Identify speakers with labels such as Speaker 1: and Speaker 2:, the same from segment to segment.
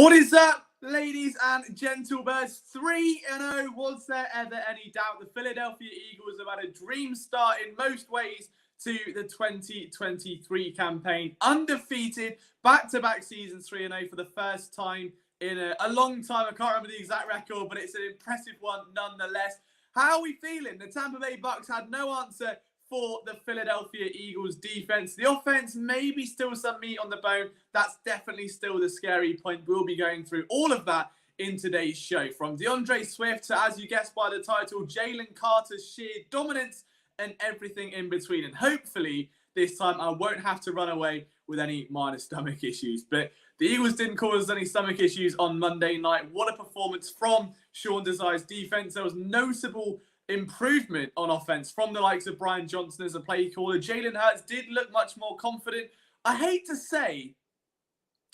Speaker 1: What is up, ladies and gentlemen? 3-0. Was there ever any doubt? The Philadelphia Eagles have had a dream start in most ways to the 2023 campaign. Undefeated, back-to-back seasons 3-0 for the first time in a long time. I can't remember the exact record, but it's an impressive one nonetheless. How are we feeling? The Tampa Bay Bucs had no answer for the Philadelphia Eagles defense. The offense, maybe still some meat on the bone. That's definitely still the scary point. We'll be going through all of that in today's show. From DeAndre Swift to, as you guessed by the title, Jalen Carter's sheer dominance and everything in between. And hopefully this time I won't have to run away with any minor stomach issues. But the Eagles didn't cause any stomach issues on Monday night. What a performance from Sean Desai's defense. There was noticeable improvement on offense from the likes of Brian Johnson as a play caller. Jalen Hurts did look much more confident. I hate to say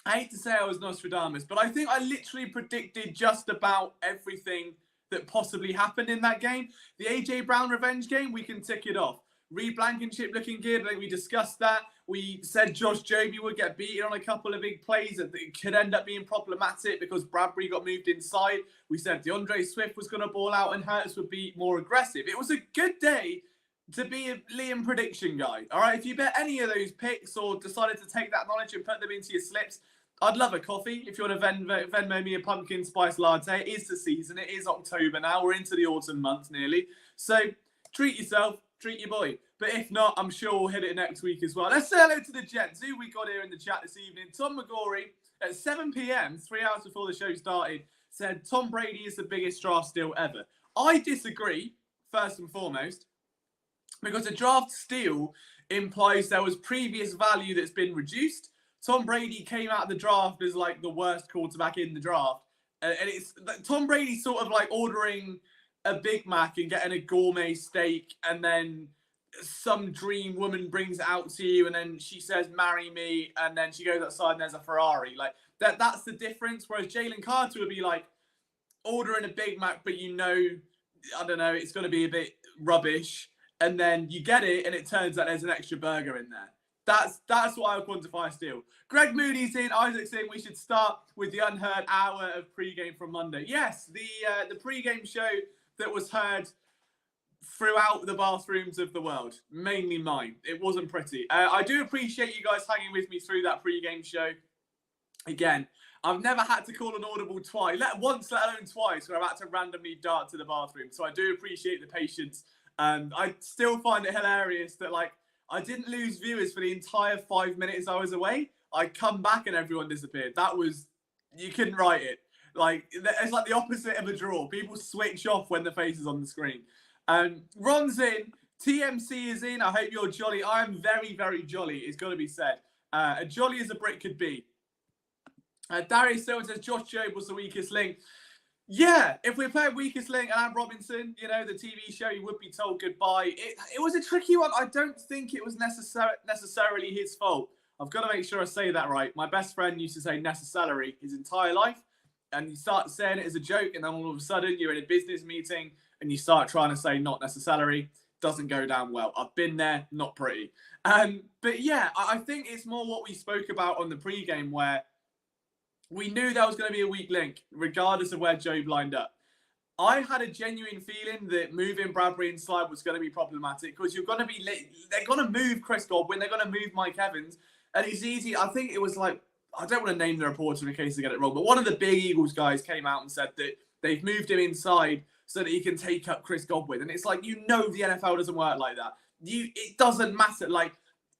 Speaker 1: I was Nostradamus, but I think I literally predicted just about everything that possibly happened in that game. The AJ Brown revenge game, we can tick it off. Reed Blankenship looking good. I think we discussed that. We said Josh Joby would get beaten on a couple of big plays that could end up being problematic because Bradbury got moved inside. We said DeAndre Swift was going to ball out and Hurts would be more aggressive. It was a good day to be a Liam prediction guy. All right, if you bet any of those picks or decided to take that knowledge and put them into your slips, I'd love a coffee. If you want to Venmo me a pumpkin spice latte, it is the season. It is October now. We're into the autumn months nearly. So treat yourself. Treat your boy. But if not, I'm sure we'll hit it next week as well. Let's say hello to the gents. Who we got here in the chat this evening? Tom McGorry at 7 p.m., 3 hours before the show started, said Tom Brady is the biggest draft steal ever. I disagree, first and foremost, because a draft steal implies there was previous value that's been reduced. Tom Brady came out of the draft as like the worst quarterback in the draft. And it's Tom Brady sort of like ordering a Big Mac and getting a gourmet steak, and then some dream woman brings it out to you, and then she says, marry me, and then she goes outside and there's a Ferrari. Like that's the difference. Whereas Jalen Carter would be like ordering a Big Mac, but I don't know, it's going to be a bit rubbish, and then you get it and it turns out there's an extra burger in there. That's what I would quantify a steal. Greg Moody's in. Isaac's in. We should start with the unheard hour of pregame from Monday. Yes, the pregame show that was heard throughout the bathrooms of the world, mainly mine. It wasn't pretty. I do appreciate you guys hanging with me through that pre-game show. Again, I've never had to call an audible twice, let alone twice, where I've had to randomly dart to the bathroom. So I do appreciate the patience. I still find it hilarious that, like, I didn't lose viewers for the entire 5 minutes I was away. I come back and everyone disappeared. You couldn't write it. Like, it's like the opposite of a draw. People switch off when the face is on the screen. Ron's in. TMC is in. I hope you're jolly. I am very, very jolly. It's got to be said. As jolly as a Brit could be. Darius Silva says Josh Jobe was the weakest link. Yeah, if we're playing weakest link and I'm Robinson, the TV show, you would be told goodbye. It was a tricky one. I don't think it was necessarily his fault. I've got to make sure I say that right. My best friend used to say necessarily his entire life. And you start saying it as a joke, and then all of a sudden you're in a business meeting and you start trying to say not necessarily. Doesn't go down well. I've been there, not pretty. But yeah, I think it's more what we spoke about on the pregame, where we knew there was going to be a weak link, regardless of where Jobe lined up. I had a genuine feeling that moving Bradbury inside was going to be problematic because they're going to move Chris Godwin, they're going to move Mike Evans, and it's easy. I think it was like, I don't want to name the reporter in case I get it wrong, but one of the big Eagles guys came out and said that they've moved him inside so that he can take up Chris Godwin. And it's like, the NFL doesn't work like that. It doesn't matter. Like,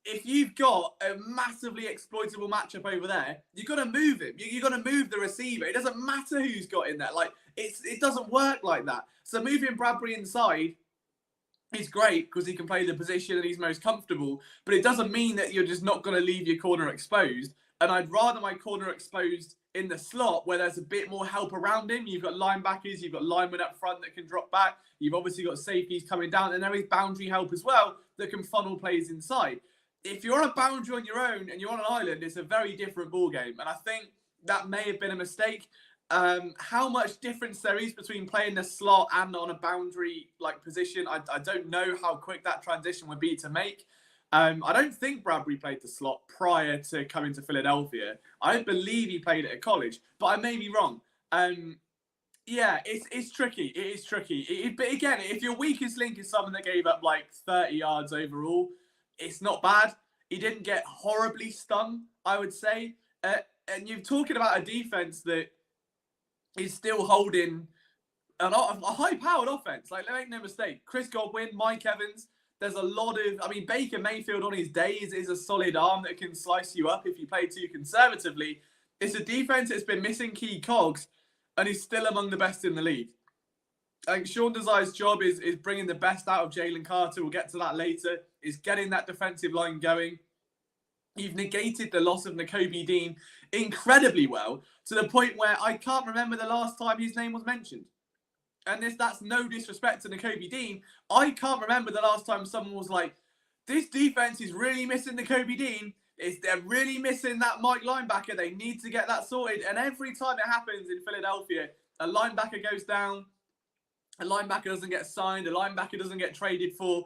Speaker 1: if you've got a massively exploitable matchup over there, you've got to move him. You've got to move the receiver. It doesn't matter who's got in there. Like, it doesn't work like that. So moving Bradbury inside is great because he can play the position and he's most comfortable, but it doesn't mean that you're just not going to leave your corner exposed. And I'd rather my corner exposed in the slot where there's a bit more help around him. You've got linebackers, you've got linemen up front that can drop back. You've obviously got safeties coming down, and there is boundary help as well that can funnel plays inside. If you're on a boundary on your own and you're on an island, it's a very different ball game. And I think that may have been a mistake. How much difference there is between playing the slot and on a boundary like position, I don't know how quick that transition would be to make. I don't think Bradbury played the slot prior to coming to Philadelphia. I don't believe he played it at college, but I may be wrong. Yeah, it's tricky. It is tricky. But again, if your weakest link is someone that gave up like 30 yards overall, it's not bad. He didn't get horribly stung, I would say. And you're talking about a defense that is still holding a high-powered offense. Like, make no mistake. Chris Godwin, Mike Evans, there's a lot of... I mean, Baker Mayfield on his days is a solid arm that can slice you up if you play too conservatively. It's a defense that's been missing key cogs, and he's still among the best in the league. I think Sean Desai's job is bringing the best out of Jalen Carter. We'll get to that later. Is getting that defensive line going. You've negated the loss of Nakobe Dean incredibly well, to the point where I can't remember the last time his name was mentioned. And that's no disrespect to Nakobe Dean. I can't remember the last time someone was like, this defense is really missing Nakobe Dean. They're really missing that Mike linebacker. They need to get that sorted. And every time it happens in Philadelphia, a linebacker goes down, a linebacker doesn't get signed, a linebacker doesn't get traded for.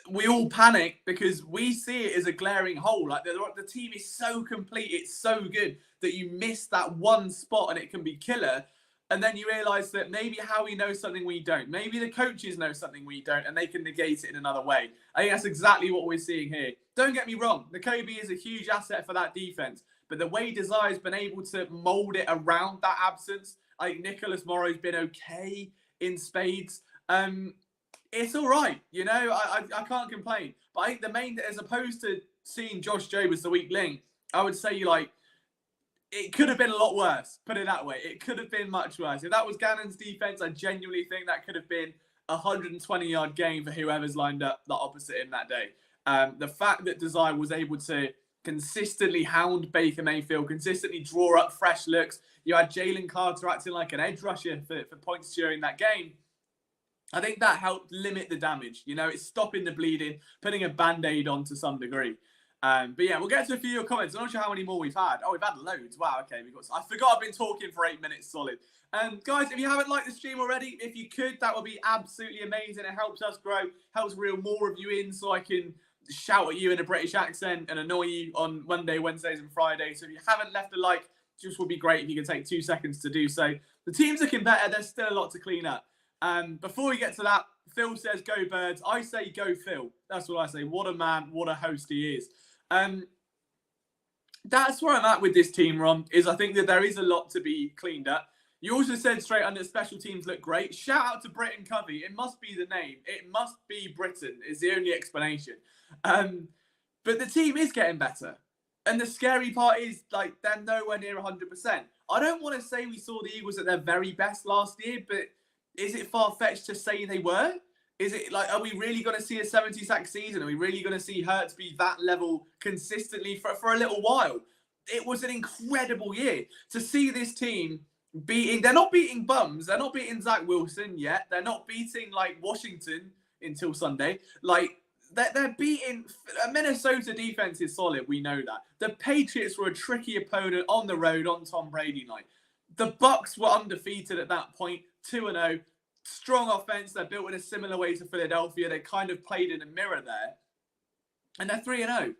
Speaker 1: We all panic because we see it as a glaring hole. Like the team is so complete, it's so good that you miss that one spot and it can be killer. And then you realise that maybe Howie knows something we don't. Maybe the coaches know something we don't, and they can negate it in another way. I think that's exactly what we're seeing here. Don't get me wrong. Nakobe is a huge asset for that defense. But the way Desai has been able to mould it around that absence, I think Nicholas Morrow's been okay in spades. It's all right. You know, I can't complain. But I think the main, as opposed to seeing Josh Jobe as the weak link, I would say, like, it could have been a lot worse, put it that way. It could have been much worse. If that was Gannon's defense, I genuinely think that could have been a 120-yard game for whoever's lined up the opposite in that day. The fact that Desai was able to consistently hound Baker Mayfield, consistently draw up fresh looks. You had Jalen Carter acting like an edge rusher for points during that game. I think that helped limit the damage. You know, it's stopping the bleeding, putting a Band-Aid on to some degree. But yeah, we'll get to a few of your comments. I'm not sure how many more we've had. Oh, we've had loads. Wow, okay. I forgot I've been talking for 8 minutes solid. Guys, if you haven't liked the stream already, if you could, that would be absolutely amazing. It helps us grow, helps reel more of you in so I can shout at you in a British accent and annoy you on Monday, Wednesdays and Fridays. So if you haven't left a like, just would be great if you could take 2 seconds to do so. The team's looking better. There's still a lot to clean up. Before we get to that, Phil says, go Birds. I say, go Phil. That's what I say. What a man. What a host he is. That's where I'm at with this team, Ron, is I think that there is a lot to be cleaned up. You also said straight under special teams look great. Shout out to Britton Covey. It must be the name. It must be Britain is the only explanation. But the team is getting better. And the scary part is, like, they're nowhere near 100%. I don't want to say we saw the Eagles at their very best last year, but is it far-fetched to say they were? Is it like, are we really going to see a 70-sack season? Are we really going to see Hurts be that level consistently for a little while? It was an incredible year to see this team beating. They're not beating bums. They're not beating Zach Wilson yet. They're not beating like Washington until Sunday. Like they're beating. Minnesota defense is solid. We know that. The Patriots were a tricky opponent on the road on Tom Brady night. The Bucs were undefeated at that point, 2-0. Strong offense. They're built in a similar way to Philadelphia. They kind of played in a mirror there. And they're 3-0.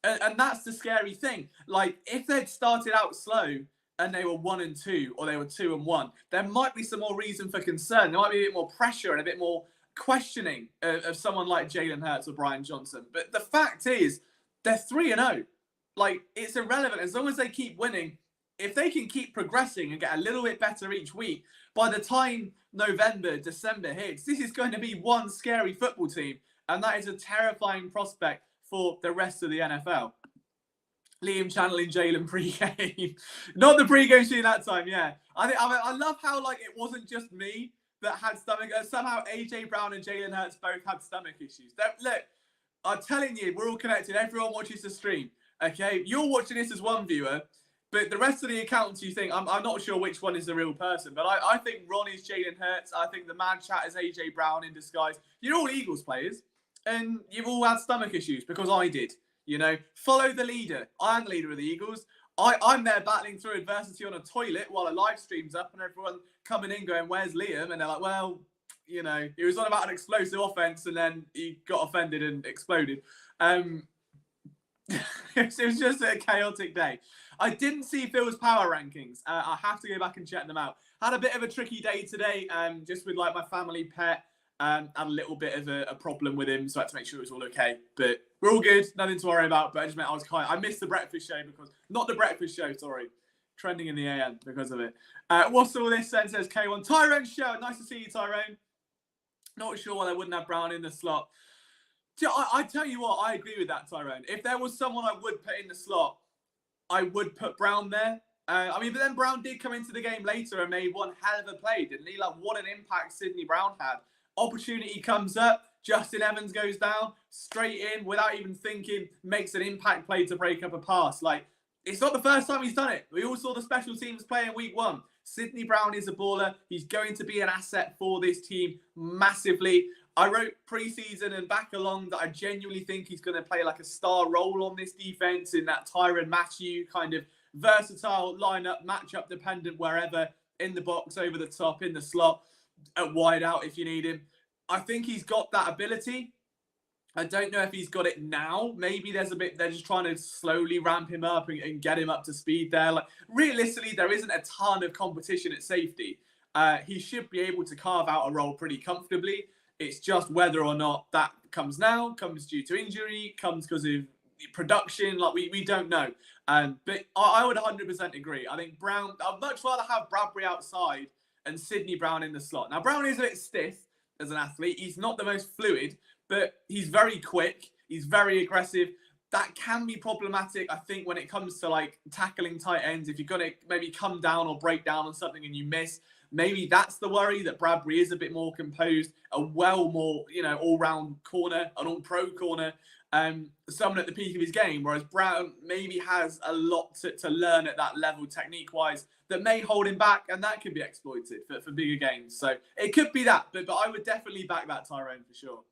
Speaker 1: And that's the scary thing. Like, if they'd started out slow and they were 1-2 or they were 2-1, there might be some more reason for concern. There might be a bit more pressure and a bit more questioning of someone like Jalen Hurts or Brian Johnson. But the fact is, they're 3-0. Like, it's irrelevant. As long as they keep winning, if they can keep progressing and get a little bit better each week, by the time November, December hits, this is going to be one scary football team. And that is a terrifying prospect for the rest of the NFL. Liam channeling Jalen pre-game. Not the pre-game stream that time, yeah. I love how, like, it wasn't just me that had stomach. Somehow AJ Brown and Jalen Hurts both had stomach issues. Look, I'm telling you, we're all connected. Everyone watches the stream, okay? You're watching this as one viewer, but the rest of the accounts you think, I'm not sure which one is the real person, but I think Ron is Jalen Hurts. I think the man chat is AJ Brown in disguise. You're all Eagles players, and you've all had stomach issues because I did. You know, follow the leader. I'm the leader of the Eagles. I'm there battling through adversity on a toilet while a live stream's up and everyone coming in going, where's Liam? And they're like, well, you know, he was on about an explosive offense, and then he got offended and exploded. It was just a chaotic day. I didn't see Phil's power rankings. I have to go back and check them out. Had a bit of a tricky day today, just with like my family pet. Had a little bit of a problem with him, so I had to make sure it was all okay. But we're all good, nothing to worry about. But I just meant I missed the breakfast show because not the breakfast show, sorry, trending in the AM because of it. What's all this then? Says K1 Tyrone Show. Nice to see you, Tyrone. Not sure why they wouldn't have Brown in the slot. I tell you what, I agree with that, Tyrone. If there was someone I would put in the slot, I would put Brown there. But then Brown did come into the game later and made one hell of a play, didn't he? Like, what an impact Sidney Brown had. Opportunity comes up, Justin Evans goes down, straight in, without even thinking, makes an impact play to break up a pass. Like, it's not the first time he's done it. We all saw the special teams play in week 1. Sidney Brown is a baller. He's going to be an asset for this team massively. I wrote pre-season and back along that I genuinely think he's going to play like a star role on this defense in that Tyrann Mathieu kind of versatile lineup, matchup dependent wherever, in the box, over the top, in the slot, at wide out if you need him. I think he's got that ability. I don't know if he's got it now. Maybe they're just trying to slowly ramp him up and get him up to speed there. Like, realistically, there isn't a ton of competition at safety. He should be able to carve out a role pretty comfortably. It's just whether or not that comes now, comes due to injury, comes because of production. Like, we don't know. But I would 100% agree. I think Brown, I'd much rather have Bradbury outside and Sidney Brown in the slot. Now, Brown is a bit stiff as an athlete. He's not the most fluid, but he's very quick. He's very aggressive. That can be problematic, I think, when it comes to like tackling tight ends. If you're going to maybe come down or break down on something and you miss, maybe that's the worry, that Bradbury is a bit more composed, a more, all-round corner, an all-pro corner, someone at the peak of his game, whereas Brown maybe has a lot to learn at that level technique-wise that may hold him back, and that could be exploited for bigger games. So it could be that, but I would definitely back that Tyrone for sure.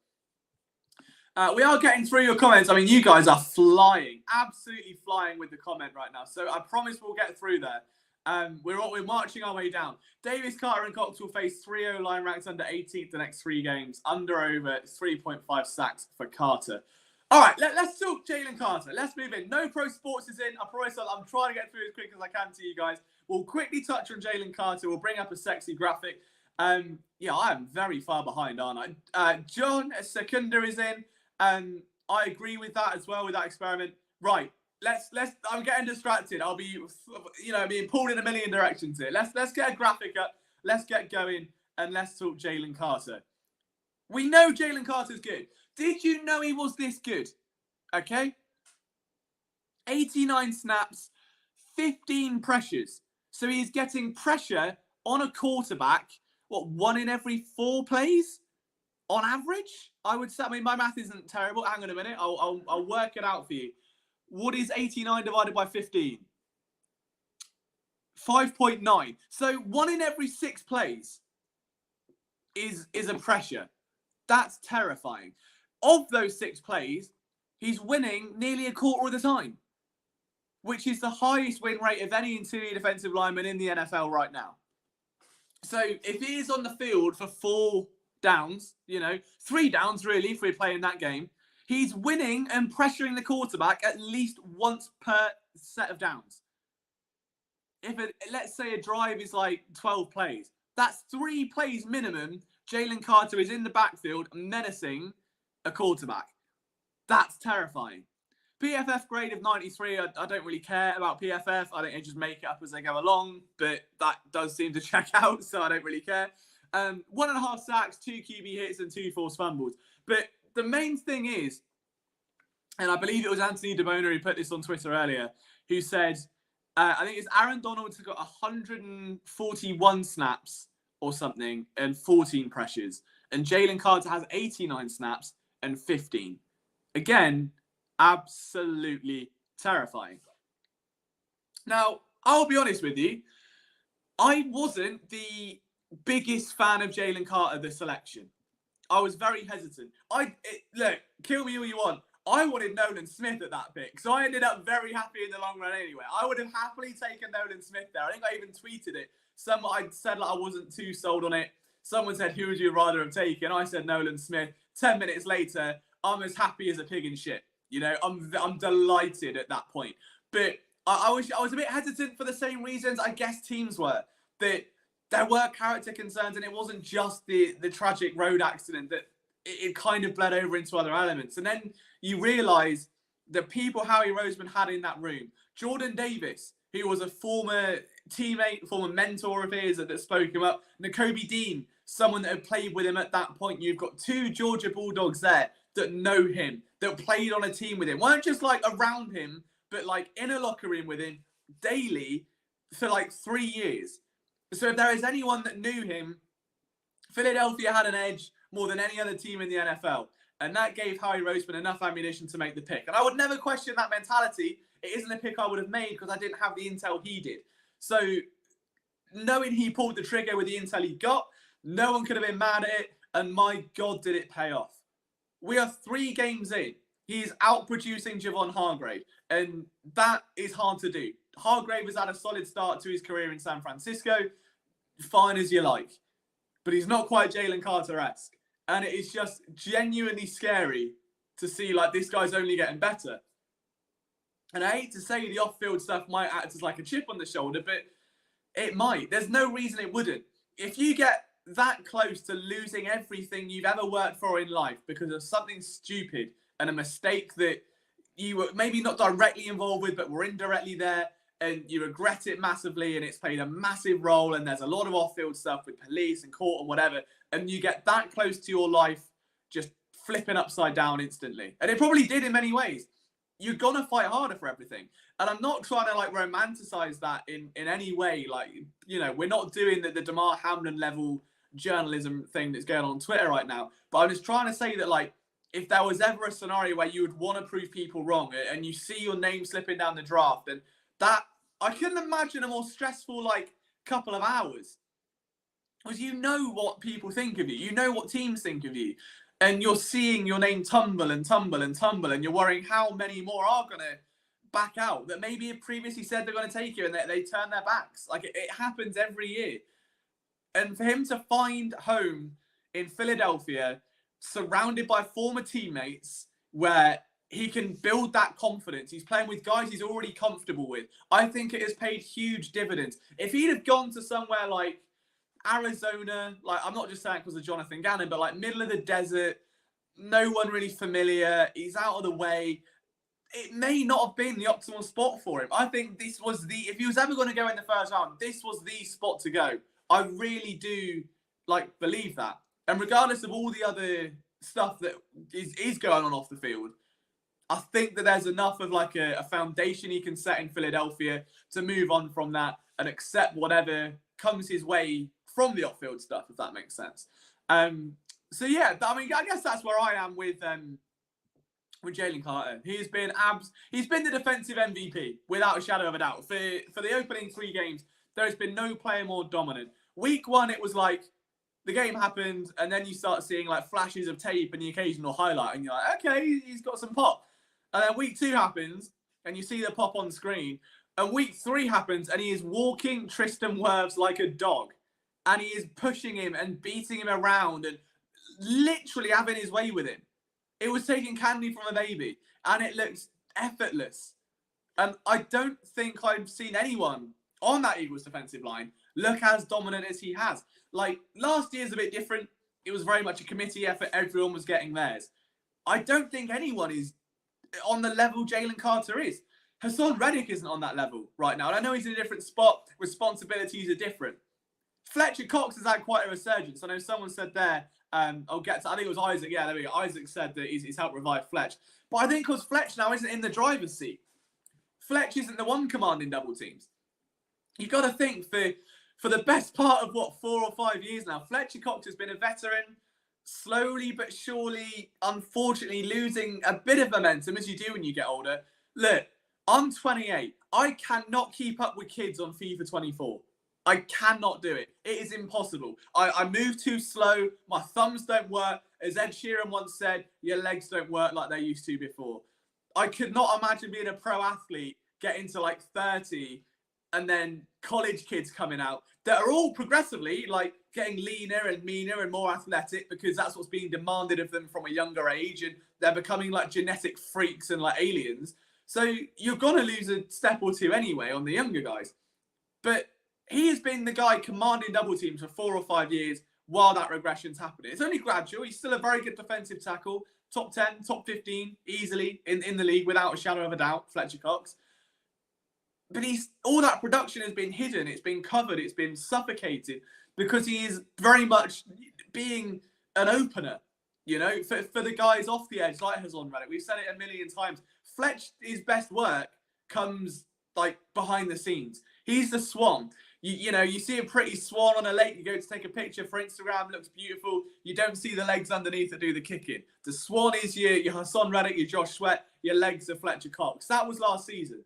Speaker 1: We are getting through your comments. I mean, you guys are flying, absolutely flying with the comment right now. So I promise we'll get through there. We're marching our way down. Davis, Carter, and Cox will face 3 O-line ranks under 18th the next 3 games. Over 3.5 sacks for Carter. All right, let's talk Jalen Carter. Let's move in. No Pro Sports is in. I promise I'm trying to get through as quick as I can to you guys. We'll quickly touch on Jalen Carter. We'll bring up a sexy graphic. I am very far behind, aren't I? John Secunda is in. I agree with that as well, with that experiment. Right. I'm getting distracted. I'll be, being pulled in a million directions here. Let's get a graphic up. Let's get going and let's talk Jalen Carter. We know Jalen Carter's good. Did you know he was this good? Okay. 89 snaps, 15 pressures. So he's getting pressure on a quarterback, 1 in every 4 plays? On average, I would say. I mean, my math isn't terrible. Hang on a minute. I'll work it out for you. What is 89 divided by 15? 5.9. So 1 in every 6 plays is a pressure. That's terrifying. Of those 6 plays, he's winning nearly a quarter of the time, which is the highest win rate of any interior defensive lineman in the NFL right now. So if he is on the field for 4 downs, 3 downs really, if we're playing that game, he's winning and pressuring the quarterback at least once per set of downs. Let's say a drive is like 12 plays, that's 3 plays minimum. Jalen Carter is in the backfield menacing a quarterback. That's terrifying. PFF grade of 93. I don't really care about PFF. I think they just make it up as they go along, but that does seem to check out, so I don't really care. 1.5 sacks, 2 QB hits, and 2 forced fumbles. But the main thing is, and I believe it was Anthony DeBona who put this on Twitter earlier, who said, I think it's Aaron Donald's got 141 snaps or something and 14 pressures. And Jalen Carter has 89 snaps and 15. Again, absolutely terrifying. Now, I'll be honest with you. I wasn't the biggest fan of Jalen Carter this selection. I was very hesitant. Look, kill me all you want. I wanted Nolan Smith at that pick, so I ended up very happy in the long run anyway. I would have happily taken Nolan Smith there. I think I even tweeted it. I said I wasn't too sold on it. Someone said, who would you rather have taken? I said Nolan Smith. 10 minutes later, I'm as happy as a pig in shit. You know, I'm delighted at that point. But I was a bit hesitant for the same reasons I guess teams were. That there were character concerns, and it wasn't just the tragic road accident, that it kind of bled over into other elements. And then you realise the people Howie Roseman had in that room. Jordan Davis, who was a former teammate, former mentor of his that spoke him up. Nakobe Dean, someone that had played with him at that point. You've got two Georgia Bulldogs there that know him, that played on a team with him. Weren't just like around him, but like in a locker room with him daily for like 3 years. So if there is anyone that knew him, Philadelphia had an edge more than any other team in the NFL. And that gave Howie Roseman enough ammunition to make the pick. And I would never question that mentality. It isn't a pick I would have made because I didn't have the intel he did. So knowing he pulled the trigger with the intel he got, no one could have been mad at it. And my God, did it pay off. We are 3 games in. He's outproducing Javon Hargrave. And that is hard to do. Hargrave has had a solid start to his career in San Francisco. Fine as you like. But he's not quite Jalen Carter-esque. And it is just genuinely scary to see like this guy's only getting better. And I hate to say the off-field stuff might act as like a chip on the shoulder, but it might. There's no reason it wouldn't. If you get that close to losing everything you've ever worked for in life because of something stupid and a mistake that you were maybe not directly involved with, but were indirectly there, and you regret it massively, and it's played a massive role, and there's a lot of off-field stuff with police and court and whatever, and you get that close to your life just flipping upside down instantly. And it probably did in many ways. You're going to fight harder for everything. And I'm not trying to like romanticize that in any way. Like, you know, we're not doing the Damar Hamlin level journalism thing that's going on Twitter right now. But I'm just trying to say that, like, if there was ever a scenario where you would want to prove people wrong and you see your name slipping down the draft, and that, I couldn't imagine a more stressful, like, couple of hours. Because you know what people think of you. You know what teams think of you. And you're seeing your name tumble and tumble and tumble, and you're worrying how many more are going to back out that maybe have previously said they're going to take you, and they turn their backs. Like, it happens every year. And for him to find home in Philadelphia, surrounded by former teammates, where he can build that confidence. He's playing with guys he's already comfortable with. I think it has paid huge dividends. If he'd have gone to somewhere like Arizona, like, I'm not just saying because of Jonathan Gannon, but like middle of the desert, no one really familiar, he's out of the way, it may not have been the optimal spot for him. I think this was if he was ever going to go in the first round, this was the spot to go. I really do like believe that. And regardless of all the other stuff that is going on off the field, I think that there's enough of like a foundation he can set in Philadelphia to move on from that and accept whatever comes his way from the off-field stuff, if that makes sense. So yeah, I mean, I guess that's where I am with Jalen Carter. He's been the defensive MVP without a shadow of a doubt. For the opening 3 games, there has been no player more dominant. Week 1, it was like the game happened, and then you start seeing like flashes of tape and the occasional highlight, and you're like, okay, he's got some pop. And then week 2 happens, and you see the pop on screen. And week 3 happens, and he is walking Tristan Wirfs like a dog. And he is pushing him and beating him around and literally having his way with him. It was taking candy from a baby, and it looks effortless. And I don't think I've seen anyone on that Eagles defensive line look as dominant as he has. Like, last year's a bit different. It was very much a committee effort. Everyone was getting theirs. I don't think anyone is on the level Jalen Carter is. Hassan Reddick isn't on that level right now. And I know he's in a different spot. Responsibilities are different. Fletcher Cox has had quite a resurgence. I know someone said there, I'll get to, I think it was Isaac. Yeah, there we go. Isaac said that he's helped revive Fletch. But I think because Fletch now isn't in the driver's seat. Fletch isn't the one commanding double teams. You've got to think for the best part of, 4 or 5 years now, Fletcher Cox has been a veteran, slowly but surely, unfortunately, losing a bit of momentum, as you do when you get older. Look, I'm 28. I cannot keep up with kids on FIFA 24. I cannot do it. It is impossible. I move too slow. My thumbs don't work. As Ed Sheeran once said, your legs don't work like they used to before. I could not imagine being a pro athlete, getting to like 30, and then college kids coming out. that are all progressively like getting leaner and meaner and more athletic because that's what's being demanded of them from a younger age, and they're becoming like genetic freaks and like aliens. So you're gonna lose a step or two anyway on the younger guys. But he has been the guy commanding double teams for 4 or 5 years while that regression's happening. It's only gradual. He's still a very good defensive tackle, top 10, top 15, easily in the league without a shadow of a doubt, Fletcher Cox. But all that production has been hidden, it's been covered, it's been suffocated because he is very much being an opener, for the guys off the edge, like Hassan Reddick. We've said it a million times. Fletch's best work comes like behind the scenes. He's the swan. You see a pretty swan on a lake, you go to take a picture for Instagram, looks beautiful. You don't see the legs underneath that do the kicking. The swan is your Hassan Reddick, your Josh Sweat, your legs are Fletcher Cox. That was last season.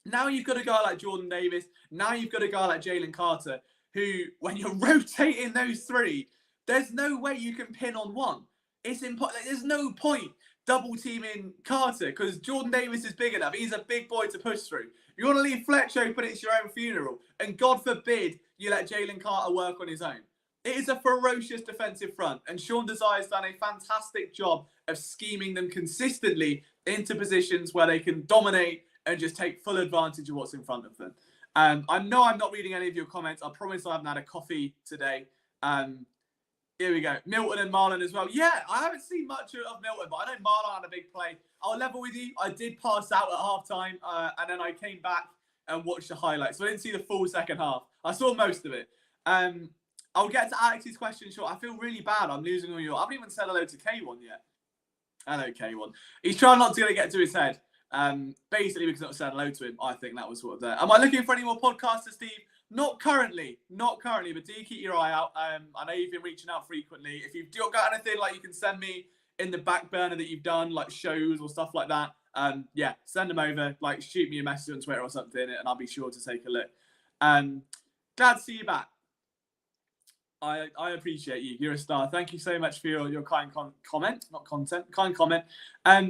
Speaker 1: Now you've got a guy like Jordan Davis. Now you've got a guy like Jalen Carter, who, when you're rotating those three, there's no way you can pin on one. It's impossible. There's no point double teaming Carter because Jordan Davis is big enough. He's a big boy to push through. You want to leave Fletcher open, it's your own funeral. And God forbid you let Jalen Carter work on his own. It is a ferocious defensive front, and Sean Desire's done a fantastic job of scheming them consistently into positions where they can dominate and just take full advantage of what's in front of them. I know I'm not reading any of your comments. I promise I haven't had a coffee today. Here we go. Milton and Marlon as well. Yeah, I haven't seen much of Milton, but I know Marlon had a big play. I'll level with you. I did pass out at halftime, and then I came back and watched the highlights. So I didn't see the full second half. I saw most of it. I'll get to Alex's question short. I feel really bad. I'm losing all your... I haven't even said hello to K1 yet. Hello, K1. He's trying not to get to his head. Basically because not said hello to him. I think that was sort of there. Am I looking for any more podcasters, Steve? Not currently, but do keep your eye out. I know you've been reaching out frequently. If you've got anything like you can send me in the back burner that you've done, like shows or stuff like that, yeah, send them over. Like shoot me a message on Twitter or something, and I'll be sure to take a look. Glad to see you back. I appreciate you. You're a star. Thank you so much for your kind comment, not content, kind comment.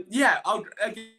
Speaker 1: Yeah, again.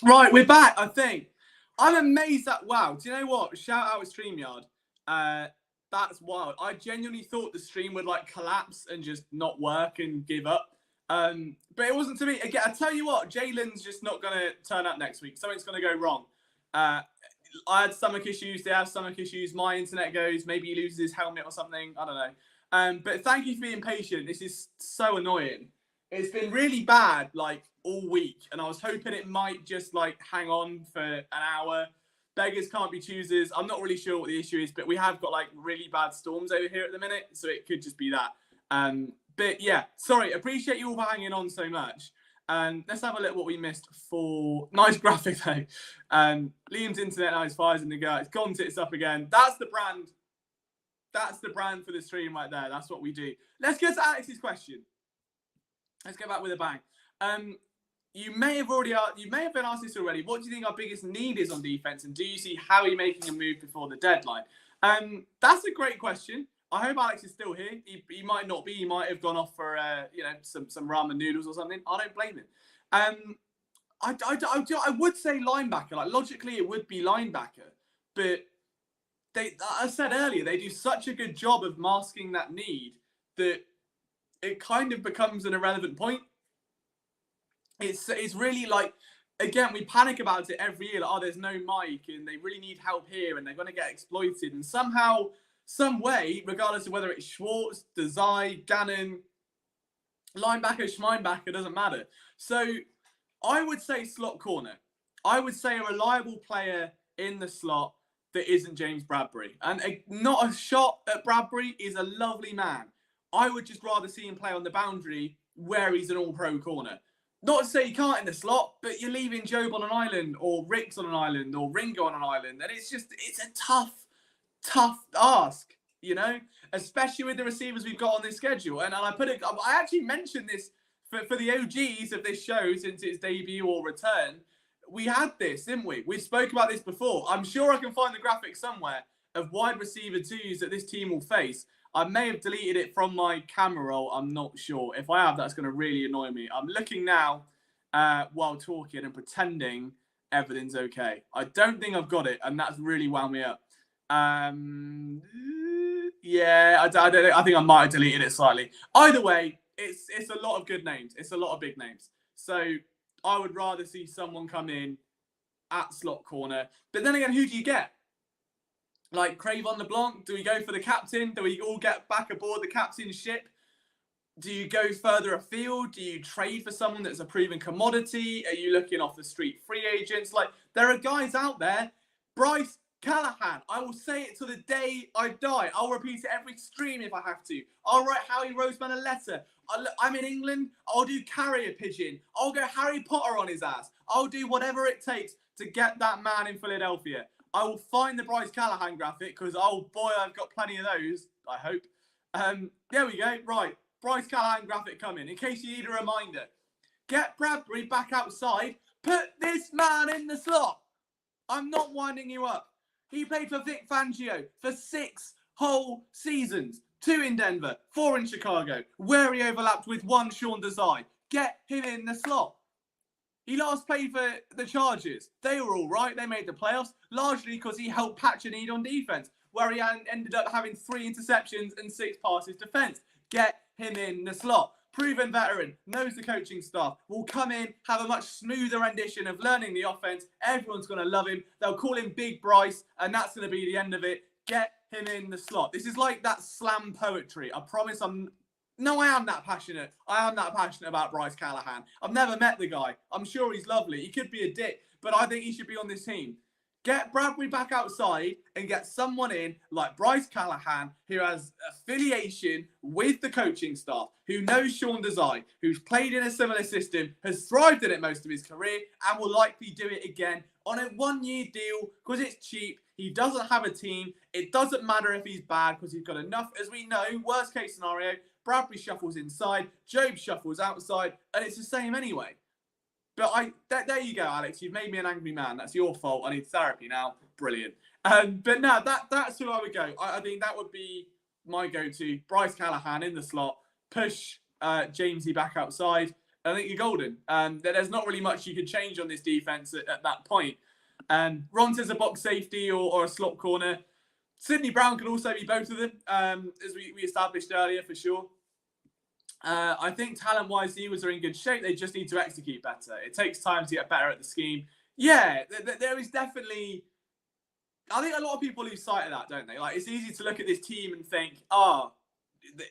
Speaker 1: Right, we're back, I think. I'm amazed at, wow, do you know what? Shout out StreamYard. That's wild. I genuinely thought the stream would like collapse and just not work and give up. But it wasn't to me. Again, I tell you what, Jalen's just not going to turn up next week. Something's going to go wrong. I had stomach issues. They have stomach issues. My internet goes. Maybe he loses his helmet or something. I don't know. But thank you for being patient. This is so annoying. It's been really bad, like, all week. And I was hoping it might just, like, hang on for an hour. Beggars can't be choosers. I'm not really sure what the issue is, but we have got, like, really bad storms over here at the minute. So it could just be that. But, yeah, sorry. Appreciate you all for hanging on so much. Let's have a look what we missed for... Nice graphic, though. Liam's internet now is fires in the gut. It's gone tits up again. That's the brand. That's the brand for the stream right there. That's what we do. Let's get to Alex's question. Let's go back with a bang. You may have been asked this already. What do you think our biggest need is on defense, and do you see Howie making a move before the deadline? That's a great question. I hope Alex is still here. He might not be. He might have gone off for some ramen noodles or something. I don't blame him. I would say linebacker. Like logically, it would be linebacker, but I said earlier, they do such a good job of masking that need that it kind of becomes an irrelevant point. It's really like, again, we panic about it every year. Like, oh, there's no Mike, and they really need help here, and they're going to get exploited. And somehow, some way, regardless of whether it's Schwartz, Desai, Gannon, linebacker, Schmeinbacker, doesn't matter. So I would say slot corner. I would say a reliable player in the slot that isn't James Bradbury. And not a shot at Bradbury. Is a lovely man. I would just rather see him play on the boundary where he's an all-pro corner. Not to say he can't in the slot, but you're leaving Job on an island or Ricks on an island or Ringo on an island. And it's a tough ask, you know, especially with the receivers we've got on this schedule. And I actually mentioned this for the OGs of this show since its debut or return. We had this, didn't we? We spoke about this before. I'm sure I can find the graphic somewhere of wide receiver twos that this team will face. I may have deleted it from my camera roll. I'm not sure. If I have, that's going to really annoy me. I'm looking now while talking and pretending everything's okay. I don't think I've got it, and that's really wound me up. Yeah, I don't know. I think I might have deleted it slightly. Either way, it's a lot of good names. It's a lot of big names. So I would rather see someone come in at slot corner. But then again, who do you get? Like Cravon LeBlanc, do we go for the captain? Do we all get back aboard the captain's ship? Do you go further afield? Do you trade for someone that's a proven commodity? Are you looking off the street free agents? Like, there are guys out there. Bryce Callahan, I will say it to the day I die. I'll repeat it every stream if I have to. I'll write Howie Roseman a letter. I'm in England. I'll do carrier pigeon. I'll go Harry Potter on his ass. I'll do whatever it takes to get that man in Philadelphia. I will find the Bryce Callahan graphic because, oh boy, I've got plenty of those, I hope. There we go. Right. Bryce Callahan graphic coming. In case you need a reminder. Get Bradbury back outside. Put this man in the slot. I'm not winding you up. He played for Vic Fangio for 6 whole seasons. 2 in Denver, 4 in Chicago, where he overlapped with one Sean Desai. Get him in the slot. He last played for the Chargers. They were all right. They made the playoffs, largely because he helped patch a need on defense, where he ended up having 3 interceptions and 6 passes defense. Get him in the slot. Proven veteran, knows the coaching staff, will come in, have a much smoother rendition of learning the offense. Everyone's going to love him. They'll call him Big Bryce, and that's going to be the end of it. Get him in the slot. This is like that slam poetry. I promise I am that passionate. I am that passionate about Bryce Callahan. I've never met the guy. I'm sure he's lovely. He could be a dick, but I think he should be on this team. Get Bradbury back outside and get someone in like Bryce Callahan who has affiliation with the coaching staff, who knows Sean Desai, who's played in a similar system, has thrived in it most of his career, and will likely do it again on a 1-year deal because it's cheap. He doesn't have a team. It doesn't matter if he's bad because he's got enough. As we know, worst case scenario, Bradbury shuffles inside, Job shuffles outside, and it's the same anyway. But there you go, Alex. You've made me an angry man. That's your fault. I need therapy now. Brilliant. But no, that's who I would go. I think that would be my go-to. Bryce Callahan in the slot. Push Jamesy back outside. I think you're golden. There's not really much you could change on this defense at that point. Ronta's a box safety or a slot corner. Sidney Brown can also be both of them, as we established earlier, for sure. I think talent-wise, the Eagles are in good shape. They just need to execute better. It takes time to get better at the scheme. Yeah, there is definitely... I think a lot of people lose sight of that, don't they? Like, it's easy to look at this team and think,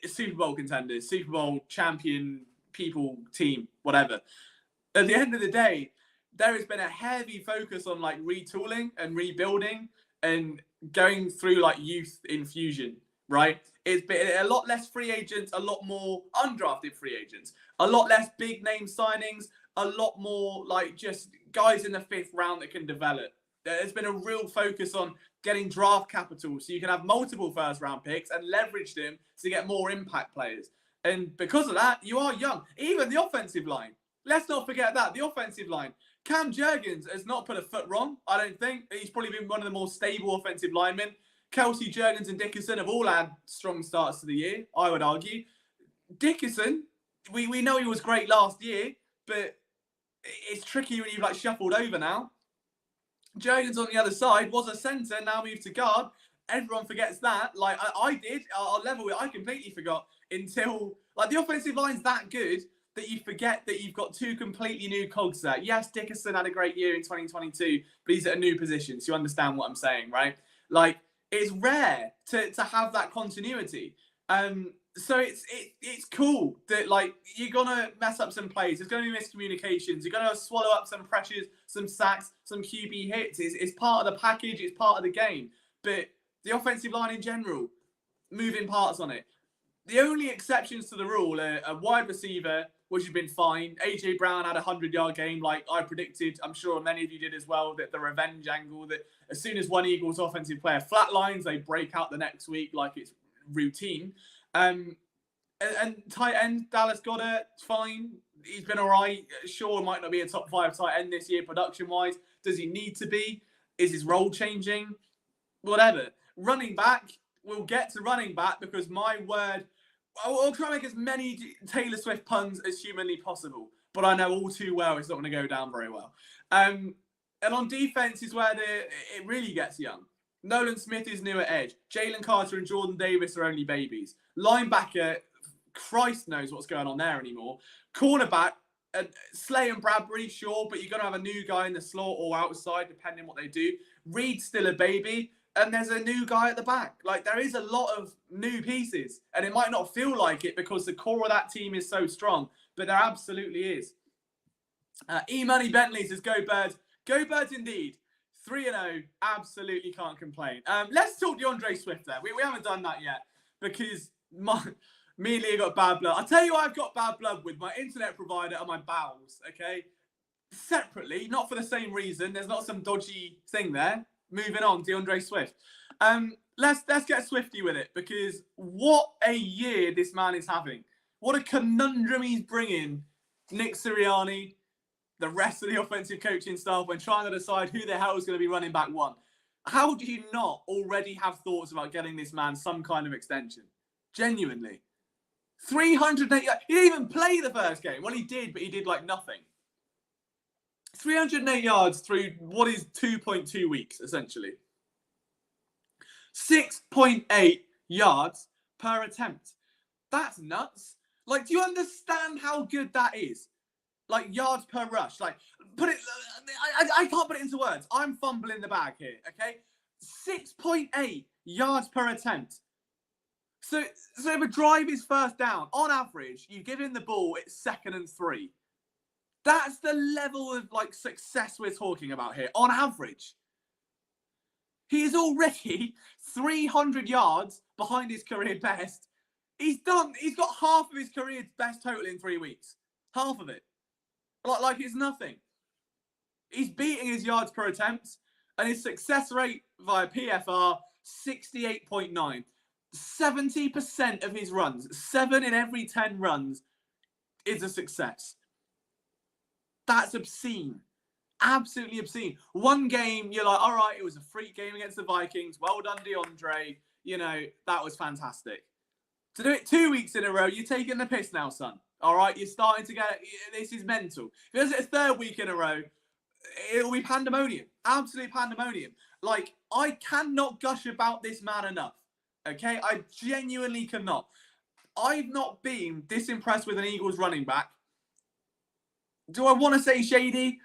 Speaker 1: Super Bowl contenders, Super Bowl champion people, team, whatever. At the end of the day, there has been a heavy focus on like retooling and rebuilding and going through like youth infusion, right? It's been a lot less free agents, a lot more undrafted free agents, a lot less big name signings, a lot more like just guys in the 5th round that can develop. There's been a real focus on getting draft capital so you can have multiple first-round picks and leverage them to get more impact players. And because of that, you are young. Even the offensive line. Let's not forget that. The offensive line. Cam Jenkins has not put a foot wrong, I don't think. He's probably been one of the more stable offensive linemen. Kelsey, Jenkins, and Dickerson have all had strong starts to the year, I would argue. Dickerson, we know he was great last year, but it's tricky when you've like shuffled over now. Jenkins on the other side was a centre, now moved to guard. Everyone forgets that. Like I did, I'll level it. I completely forgot until like the offensive line's that good that you forget that you've got 2 completely new cogs there. Yes, Dickerson had a great year in 2022, but he's at a new position. So you understand what I'm saying, right? Like it's rare to have that continuity. So it's cool that like you're gonna mess up some plays. There's gonna be miscommunications. You're gonna swallow up some pressures, some sacks, some QB hits. It's part of the package. It's part of the game. But the offensive line in general, moving parts on it. The only exceptions to the rule are a wide receiver, which has been fine. AJ Brown had a 100-yard game, like I predicted. I'm sure many of you did as well. That the revenge angle. That as soon as one Eagles offensive player flatlines, they break out the next week like it's routine. And tight end, Dallas Goedert, fine. He's been all right. Sure, might not be a top 5 tight end this year production-wise. Does he need to be? Is his role changing? Whatever. Running back, we'll get to running back because my word, I'll try to make as many Taylor Swift puns as humanly possible, but I know all too well it's not going to go down very well. And on defense is where it really gets young. Nolan Smith is new at edge. Jalen Carter and Jordan Davis are only babies. Linebacker, Christ knows what's going on there anymore. Cornerback, Slay and Bradbury, sure, but you're going to have a new guy in the slot or outside, depending on what they do. Reed's still a baby, and there's a new guy at the back. Like, there is a lot of new pieces, and it might not feel like it because the core of that team is so strong, but there absolutely is. E-Money Bentley says, go Birds. Go Birds indeed. 3-0, absolutely can't complain. Let's talk DeAndre Swift there. We haven't done that yet because me and Leah got bad blood. I'll tell you why I've got bad blood with my internet provider and my bowels, okay? Separately, not for the same reason. There's not some dodgy thing there. Moving on, DeAndre Swift. Let's get Swifty with it because what a year this man is having. What a conundrum he's bringing Nick Sirianni, the rest of the offensive coaching staff when trying to decide who the hell is going to be running back 1. How do you not already have thoughts about getting this man some kind of extension? Genuinely. 308 yards. He didn't even play the first game. Well, he did, but he did like nothing. 308 yards through what is 2.2 weeks, essentially. 6.8 yards per attempt. That's nuts. Like, do you understand how good that is? Like, yards per rush. Like, put it... I can't put it into words. I'm fumbling the bag here, okay? 6.8 yards per attempt. So if a drive is first down, on average, you give him the ball, it's 2nd and 3. That's the level of, like, success we're talking about here, on average. He is already 300 yards behind his career best. He's got half of his career best total in 3 weeks. Half of it. Like it's nothing. He's beating his yards per attempt, and his success rate via PFR, 68.9. 70% of his runs, 7 in every 10 runs, is a success. That's obscene. Absolutely obscene. One game, you're like, all right, it was a freak game against the Vikings. Well done, DeAndre. You know, that was fantastic. To do it 2 weeks in a row, you're taking the piss now, son. All right, you're starting to get, this is mental. If it's a third week in a row, it'll be pandemonium. Absolute pandemonium. Like, I cannot gush about this man enough. Okay? I genuinely cannot. I've not been this impressed with an Eagles running back. Do I want to say shady?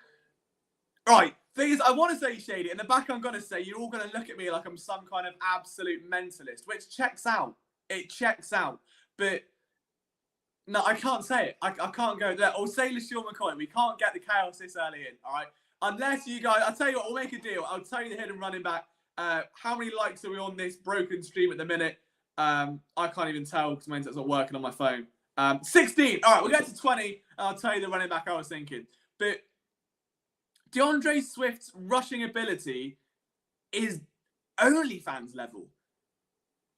Speaker 1: Right. Thing is, I want to say shady. In the back, I'm going to say, you're all going to look at me like I'm some kind of absolute mentalist, which checks out. It checks out. But no, I can't say it. I can't go there. Or say LaShawn McCoy. We can't get the chaos this early in, all right? Unless you guys, I'll tell you what, we'll make a deal. I'll tell you the hidden running back. How many likes are we on this broken stream at the minute? I can't even tell because my internet's not working on my phone. 16. All right, we'll get to 20. And I'll tell you the running back I was thinking. But DeAndre Swift's rushing ability is OnlyFans level.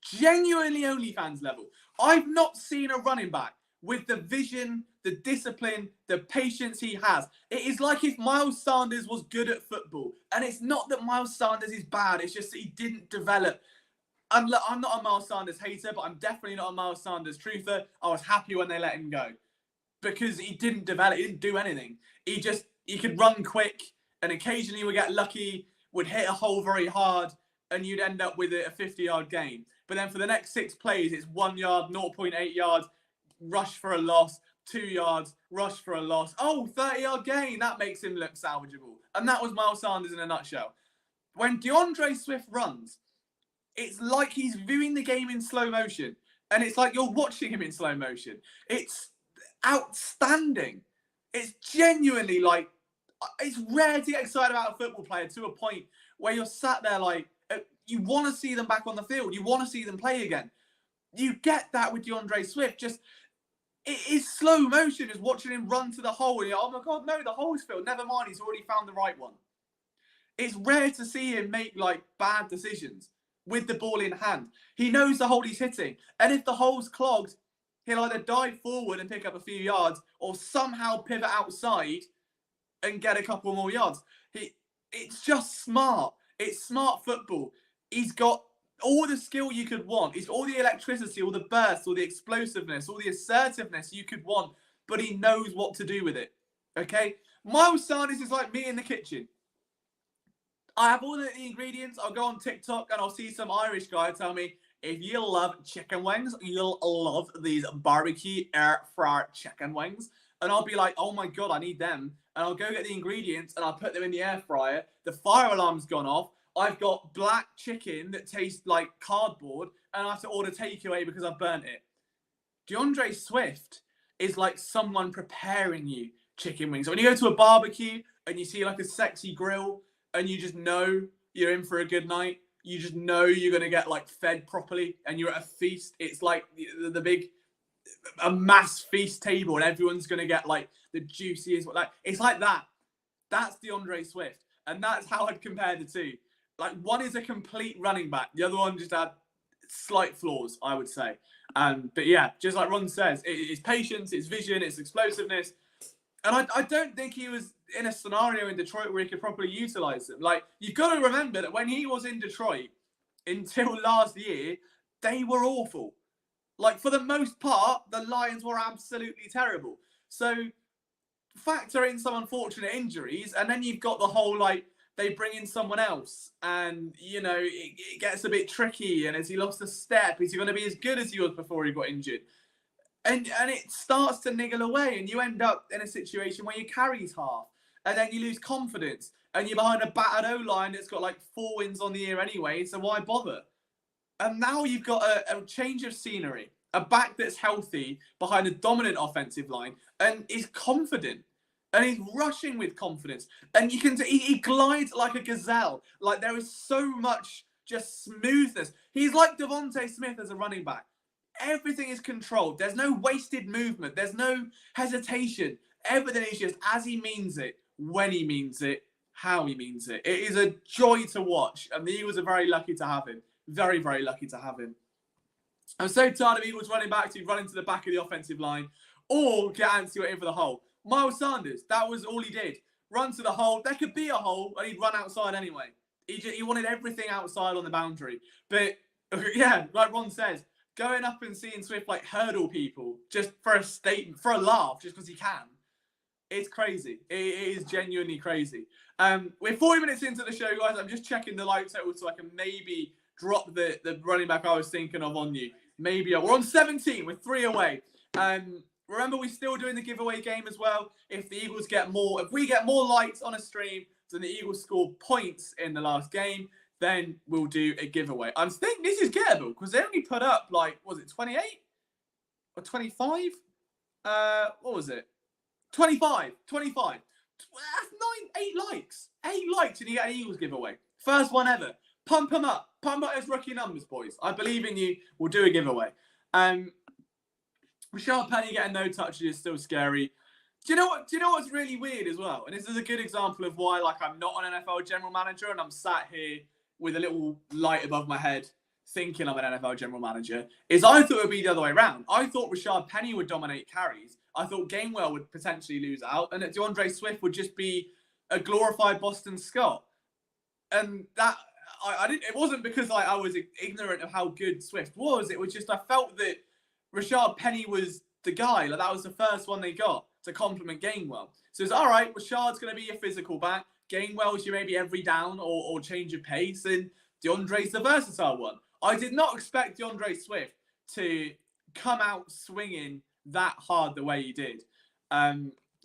Speaker 1: Genuinely OnlyFans level. I've not seen a running back with the vision, the discipline, the patience he has. It is like if Miles Sanders was good at football. And it's not that Miles Sanders is bad. It's just that he didn't develop. I'm not a Miles Sanders hater, but I'm definitely not a Miles Sanders truther. I was happy when they let him go. Because he didn't develop. He didn't do anything. He could run quick. And occasionally would get lucky, would hit a hole very hard. And you'd end up with a 50-yard gain. But then for the next 6 plays, it's 1 yard, 0.8 yards, rush for a loss, 2 yards, rush for a loss. Oh, 30-yard gain. That makes him look salvageable. And that was Miles Sanders in a nutshell. When DeAndre Swift runs, it's like he's viewing the game in slow motion. And it's like you're watching him in slow motion. It's outstanding. It's genuinely like, it's rare to get excited about a football player to a point where you're sat there like, you want to see them back on the field. You want to see them play again. You get that with DeAndre Swift. Just, it is slow motion, just watching him run to the hole. And you're, oh my God, no, the hole's filled. Never mind, he's already found the right one. It's rare to see him make like bad decisions with the ball in hand. He knows the hole he's hitting. And if the hole's clogged, he'll either dive forward and pick up a few yards or somehow pivot outside and get a couple more yards. It's just smart. It's smart football. He's got all the skill you could want. He's got all the electricity, all the burst, all the explosiveness, all the assertiveness you could want, but he knows what to do with it. Okay? Miles Sanders is like me in the kitchen. I have all the ingredients. I'll go on TikTok and I'll see some Irish guy tell me, if you love chicken wings, you'll love these barbecue air fryer chicken wings. And I'll be like, oh my God, I need them. And I'll go get the ingredients and I'll put them in the air fryer. The fire alarm's gone off. I've got black chicken that tastes like cardboard and I have to order takeaway because I've burnt it. DeAndre Swift is like someone preparing you chicken wings. When you go to a barbecue and you see like a sexy grill and you just know you're in for a good night, you just know you're going to get like fed properly and you're at a feast. It's like the big, a mass feast table and everyone's going to get like the juiciest. It's like that. That's DeAndre Swift. And that's how I'd compare the two. Like, one is a complete running back. The other one just had slight flaws, I would say. But yeah, just like Ron says, it's patience, it's vision, it's explosiveness. And I don't think he was in a scenario in Detroit where he could properly utilize them. Like, you've got to remember that when he was in Detroit until last year, they were awful. Like, for the most part, the Lions were absolutely terrible. So factor in some unfortunate injuries, and then you've got the whole, like, they bring in someone else, and, you know, it gets a bit tricky, and has he lost a step? Is he going to be as good as he was before he got injured? And it starts to niggle away, and you end up in a situation where your carry's half, and then you lose confidence, and you're behind a battered O-line that's got, like, 4 wins on the year anyway, so why bother? And now you've got a change of scenery, a back that's healthy behind a dominant offensive line, and is confident. And he's rushing with confidence. And you can he glides like a gazelle. Like, there is so much just smoothness. He's like Devontae Smith as a running back. Everything is controlled. There's no wasted movement. There's no hesitation. Everything is just as he means it, when he means it, how he means it. It is a joy to watch. And the Eagles are very lucky to have him. Very, very lucky to have him. I'm so tired of Eagles running back to run into the back of the offensive line or get antsy or in for the hole. Miles Sanders, that was all he did. Run to the hole. There could be a hole, and he'd run outside anyway. He wanted everything outside on the boundary. But, yeah, like Ron says, going up and seeing Swift like hurdle people just for a statement, for a laugh, just because he can. It's crazy. It is genuinely crazy. We're 40 minutes into the show, guys. I'm just checking the live total so I can maybe drop the running back I was thinking of on you. Maybe we're on 17 with 3 away. Remember, we're still doing the giveaway game as well. If the Eagles get more, if we get more likes on a stream than the Eagles score points in the last game, then we'll do a giveaway. I think this is gettable because they only put up like, was it 28 or 25? What was it? 25. That's 8 likes. 8 likes and you get an Eagles giveaway. First one ever. Pump them up. Pump up those rookie numbers, boys. I believe in you. We'll do a giveaway. Rashard Penny getting no touches is still scary. Do you know what's really weird as well? And this is a good example of why, like, I'm not an NFL general manager and I'm sat here with a little light above my head thinking I'm an NFL general manager, is I thought it would be the other way around. I thought Rashard Penny would dominate carries. I thought Gainwell would potentially lose out and that DeAndre Swift would just be a glorified Boston Scott. And that, I didn't. It wasn't because I was ignorant of how good Swift was. It was just I felt that Rashard Penny was the guy. Like, that was the first one they got to complement Gainwell. So it's all right. Rashard's going to be a physical back. Gainwell's your maybe every down or change of pace, and DeAndre's the versatile one. I did not expect DeAndre Swift to come out swinging that hard the way he did.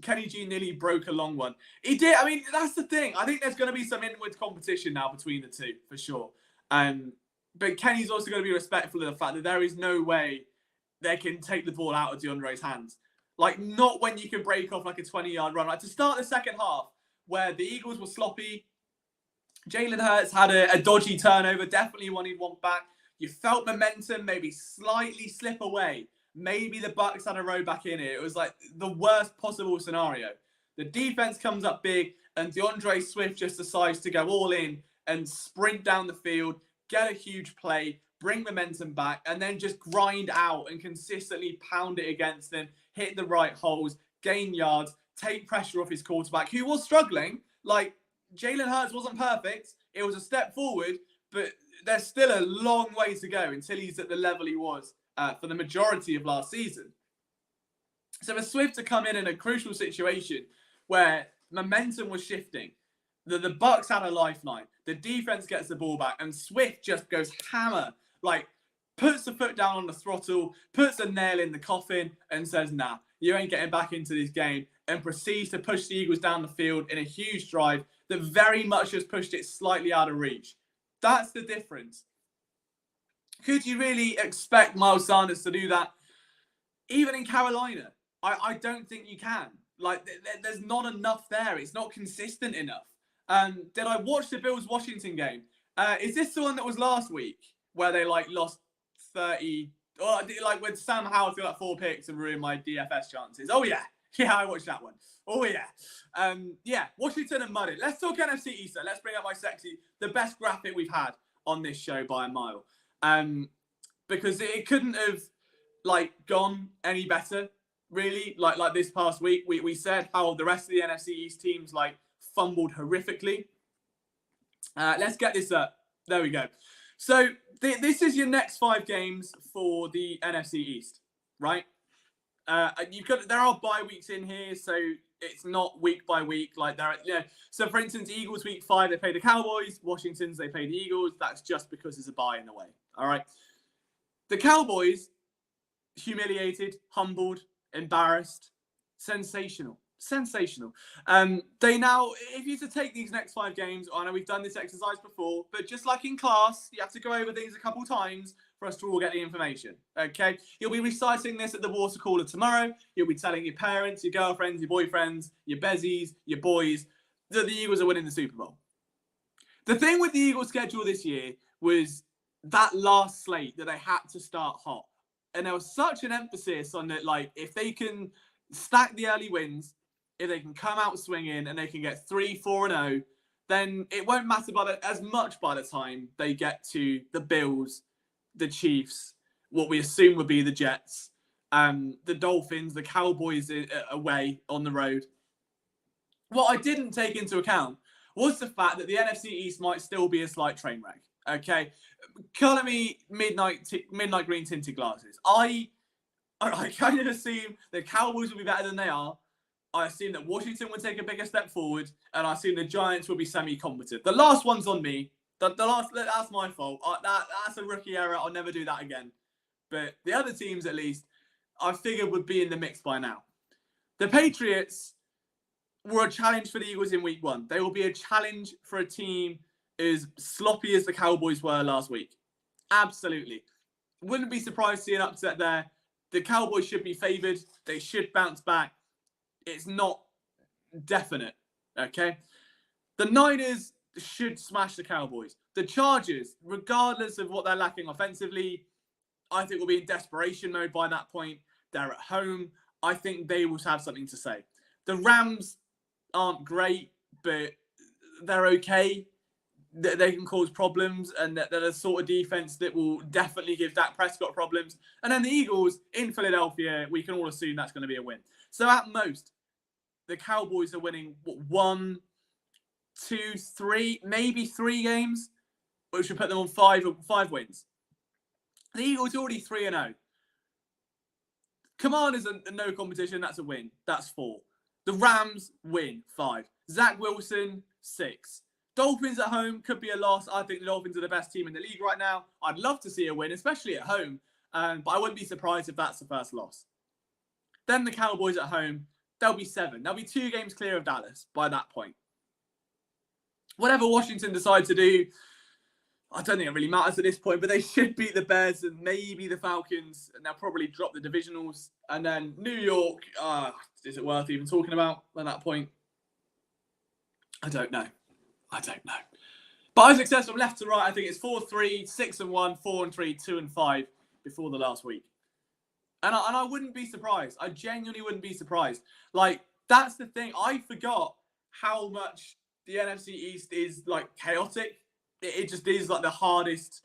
Speaker 1: Kenny G nearly broke a long one. He did. I mean, that's the thing. I think there's going to be some inward competition now between the two, for sure. But Kenny's also going to be respectful of the fact that there is no way they can take the ball out of DeAndre's hands. Like, not when you can break off like a 20-yard run. Like, to start the second half, where the Eagles were sloppy, Jalen Hurts had a dodgy turnover, definitely one he'd want back. You felt momentum maybe slightly slip away. Maybe the Bucs had a row back in it. It was like the worst possible scenario. The defense comes up big, and DeAndre Swift just decides to go all in and sprint down the field, get a huge play, bring momentum back, and then just grind out and consistently pound it against them, hit the right holes, gain yards, take pressure off his quarterback, who was struggling. Like, Jalen Hurts wasn't perfect. It was a step forward, but there's still a long way to go until he's at the level he was for the majority of last season. So for Swift to come in a crucial situation where momentum was shifting, the Bucs had a lifeline, the defense gets the ball back, and Swift just goes hammer, like puts the foot down on the throttle, puts a nail in the coffin, and says, nah, you ain't getting back into this game, and proceeds to push the Eagles down the field in a huge drive that very much just pushed it slightly out of reach. That's the difference. Could you really expect Miles Sanders to do that? Even in Carolina, I don't think you can. Like, there's not enough there. It's not consistent enough. Did I watch the Bills-Washington game? Is this the one that was last week where they, like, lost 30... Or, like, when Sam Howell threw, like, 4 picks and ruined my DFS chances? Oh, yeah. Yeah, I watched that one. Oh, yeah. Yeah, Washington and Muddy. Let's talk NFC East. Let's bring up the best graphic we've had on this show by a mile. Because it couldn't have, like, gone any better, really. Like this past week, we said how the rest of the NFC East teams, like, fumbled horrifically. Let's get this up. There we go. So this is your next 5 games for the NFC East, right? There are bye weeks in here, so it's not week by week. Like, there are, you know. So for instance, Eagles week 5 they play the Cowboys. Washington's they play the Eagles. That's just because there's a bye in the way. All right. The Cowboys, humiliated, humbled, embarrassed, sensational. They now, if you to take these next 5 games, I know we've done this exercise before, but just like in class, you have to go over things a couple times for us to all get the information. Okay, you'll be reciting this at the water cooler tomorrow. You'll be telling your parents, your girlfriends, your boyfriends, your bezies, your boys that the Eagles are winning the Super Bowl. The thing with the Eagles' schedule this year was that last slate that they had to start hot, and there was such an emphasis on that. Like, if they can stack the early wins, if they can come out swinging and they can get 3-4-0, then it won't matter as much by the time they get to the Bills, the Chiefs, what we assume would be the Jets, the Dolphins, the Cowboys away on the road. What I didn't take into account was the fact that the NFC East might still be a slight train wreck. Okay, colour me midnight green tinted glasses. I kind of assume the Cowboys will be better than they are. I assume that Washington will take a bigger step forward, and I assume the Giants will be semi-competent. The last one's on me. That's my fault. That's a rookie error. I'll never do that again. But the other teams, at least, I figured would be in the mix by now. The Patriots were a challenge for the Eagles in week 1. They will be a challenge for a team as sloppy as the Cowboys were last week. Absolutely. Wouldn't be surprised to see an upset there. The Cowboys should be favoured. They should bounce back. It's not definite, okay? The Niners should smash the Cowboys. The Chargers, regardless of what they're lacking offensively, I think will be in desperation mode by that point. They're at home. I think they will have something to say. The Rams aren't great, but they're okay. They can cause problems, and they're the sort of defense that will definitely give Dak Prescott problems. And then the Eagles in Philadelphia, we can all assume that's going to be a win. So at most, the Cowboys are winning 1, 2, 3, maybe 3 games, which would put them on 5 wins. The Eagles are already 3-0. Commanders are no competition. That's a win. That's 4. The Rams win 5. Zach Wilson 6. Dolphins at home could be a loss. I think the Dolphins are the best team in the league right now. I'd love to see a win, especially at home. But I wouldn't be surprised if that's the first loss. Then the Cowboys at home, they'll be 7. They'll be 2 games clear of Dallas by that point. Whatever Washington decide to do, I don't think it really matters at this point, but they should beat the Bears and maybe the Falcons, and they'll probably drop the divisionals. And then New York, is it worth even talking about at that point? I don't know. But Isaac says from left to right, I think it's 4-3, 6-1, 4-3, 2-5 before the last week. And I wouldn't be surprised. I genuinely wouldn't be surprised. Like, that's the thing. I forgot how much the NFC East is, like, chaotic. It just is, like, the hardest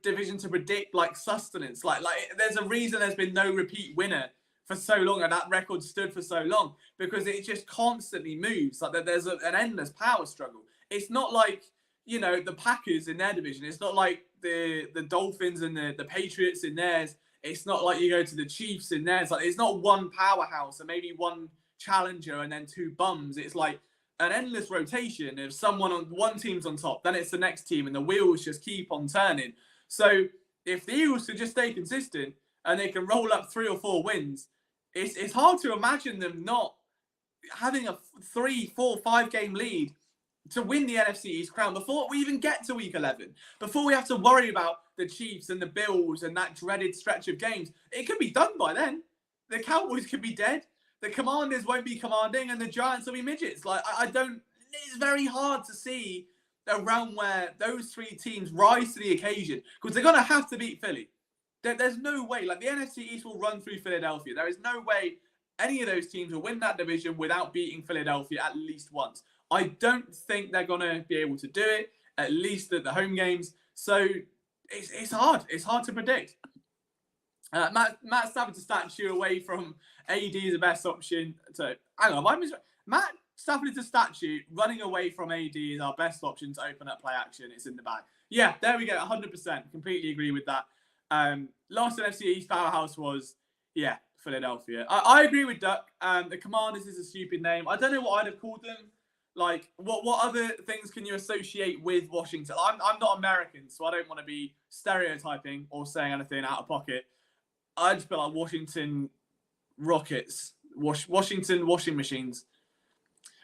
Speaker 1: division to predict, like, sustenance. Like there's a reason there's been no repeat winner for so long, and that record stood for so long, because it just constantly moves. Like, there's an endless power struggle. It's not like, you know, the Packers in their division. It's not like the Dolphins and the Patriots in theirs. It's not like you go to the Chiefs in theirs. Like, it's not one powerhouse and maybe one challenger and then 2 bums. It's like an endless rotation of someone on one team's on top, then it's the next team, and the wheels just keep on turning. So if the Eagles can just stay consistent and they can roll up 3 or 4 wins, it's hard to imagine them not having a 3, 4, 5 game lead to win the NFC East crown before we even get to week 11, before we have to worry about the Chiefs and the Bills and that dreaded stretch of games. It could be done by then. The Cowboys could be dead. The Commanders won't be commanding, and the Giants will be midgets. Like, it's very hard to see a realm where those 3 teams rise to the occasion, because they're going to have to beat Philly. There's no way. Like, the NFC East will run through Philadelphia. There is no way any of those teams will win that division without beating Philadelphia at least once. I don't think they're going to be able to do it, at least at the home games. So it's hard. It's hard to predict. Matt Stafford's statue away from AD is the best option. So, hang on. Matt Stafford's statue running away from AD is our best option to open up play action. It's in the bag. Yeah, there we go. 100%. Completely agree with that. Last NFC East powerhouse was, Philadelphia. I agree with Duck. The Commanders is a stupid name. I don't know what I'd have called them. Like, what other things can you associate with Washington? I'm not American, so I don't want to be stereotyping or saying anything out of pocket. I just feel like Washington Rockets, Washington washing machines.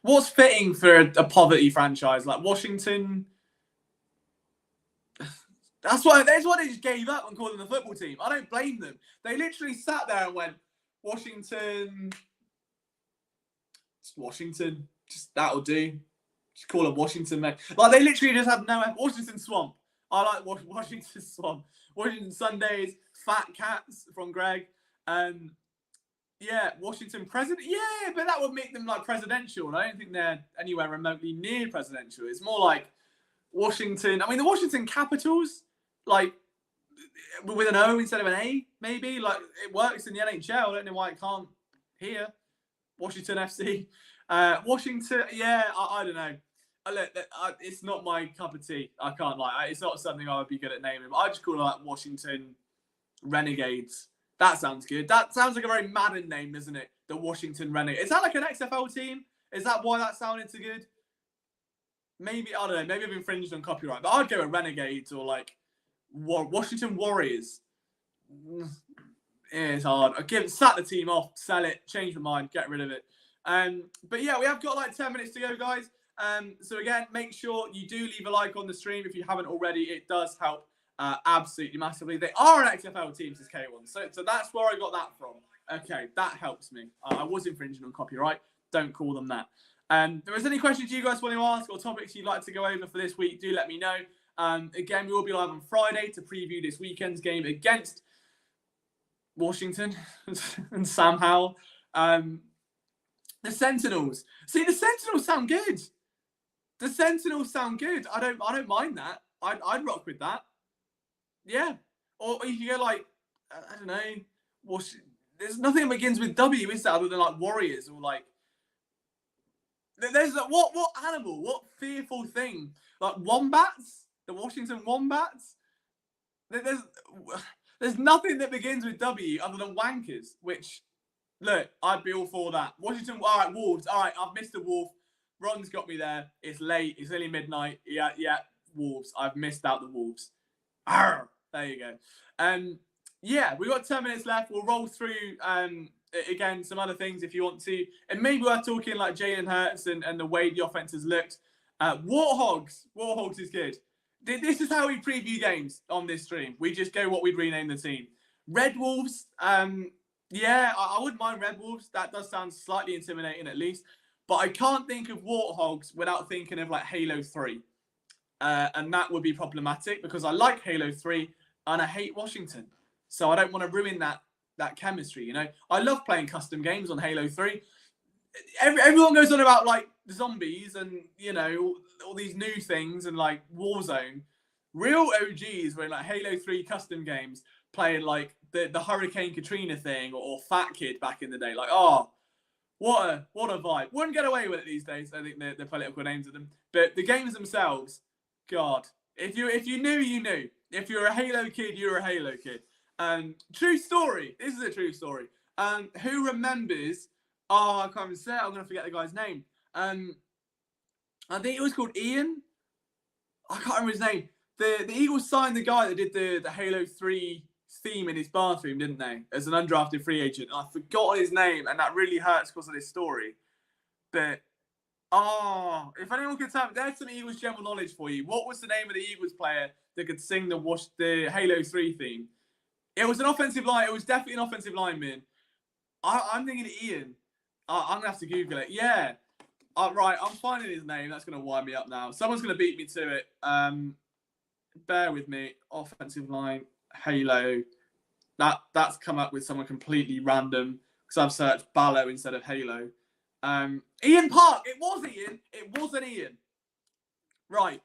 Speaker 1: What's fitting for a poverty franchise like Washington? That's why they just gave up and called them the football team. I don't blame them. They literally sat there and went, Washington, just that'll do. Just call it Washington, mate. Like, they literally just have no Washington Swamp. I like Washington Swamp. Washington Sundays, Fat Cats from Greg. Washington President. Yeah, but that would make them like presidential. And I don't think they're anywhere remotely near presidential. It's more like Washington. I mean, the Washington Capitals, like, with an O instead of an A, maybe. Like, it works in the NHL. I don't know why it can't here. Washington FC. Washington, I don't know. It's not my cup of tea. I can't lie. It's not something I would be good at naming. But I just call it like Washington Renegades. That sounds good. That sounds like a very Madden name, doesn't it? The Washington Renegades. Is that like an XFL team? Is that why that sounded so good? Maybe, I don't know. Maybe I've infringed on copyright. But I'd go with Renegades or like Washington Warriors. It's hard. Sack the team off, sell it, change my mind, get rid of it. But yeah, we have got like 10 minutes to go, guys. So again, make sure you do leave a like on the stream if you haven't already. It does help absolutely massively. They are an XFL team, says K1. So that's where I got that from. Okay, that helps me. I was infringing on copyright. Don't call them that. If there's any questions you guys want to ask or topics you'd like to go over for this week, do let me know. Again, we will be live on Friday to preview this weekend's game against Washington and Sam Howell. The Sentinels. See, the Sentinels sound good. The Sentinels sound good. I don't mind that. I'd rock with that. Yeah. Or you can go like, I don't know. There's nothing that begins with W, is there, other than like Warriors or like. There's what animal? What fearful thing? Like wombats? The Washington Wombats? There's nothing that begins with W other than wankers, which, look, I'd be all for that. Washington, all right, Wolves. All right, I've missed a Wolf. Ron's got me there. It's late. It's nearly midnight. Yeah, Wolves. I've missed out the Wolves. Arr, there you go. Yeah, we've got 10 minutes left. We'll roll through, again, some other things if you want to. And maybe we're talking like Jalen Hurts and the way the offense has looked. Warthogs. Warthogs is good. This is how we preview games on this stream. We just go what we'd rename the team. Red Wolves. Yeah, I wouldn't mind Red Wolves. That does sound slightly intimidating at least. But I can't think of Warthogs without thinking of like Halo 3. And that would be problematic because I like Halo 3 and I hate Washington. So I don't want to ruin that chemistry, you know. I love playing custom games on Halo 3. Everyone goes on about like zombies and, you know, all these new things and like Warzone. Real OGs were in like Halo 3 custom games playing like the Hurricane Katrina thing or Fat Kid back in the day. Like, oh, what a vibe. Wouldn't get away with it these days. I think the political names of them. But the games themselves, God. If you knew, you knew. If you're a Halo kid, you're a Halo kid. True story. This is a true story. Who remembers? Oh, I can't even say it. I'm going to forget the guy's name. I think it was called Ian. I can't remember his name. The Eagles signed the guy that did the Halo 3 theme in his bathroom, didn't they? As an undrafted free agent. I forgot his name, and that really hurts because of this story. But, if anyone could tell me, there's some Eagles general knowledge for you. What was the name of the Eagles player that could sing the Halo 3 theme? It was an offensive line. It was definitely an offensive lineman. I'm thinking Ian. I'm going to have to Google it. Yeah. Right, I'm finding his name. That's going to wind me up now. Someone's going to beat me to it. Bear with me. Offensive line, Halo. That's come up with someone completely random because I've searched Ballo instead of Halo. Ian Park. It was Ian. It wasn't Ian. Right.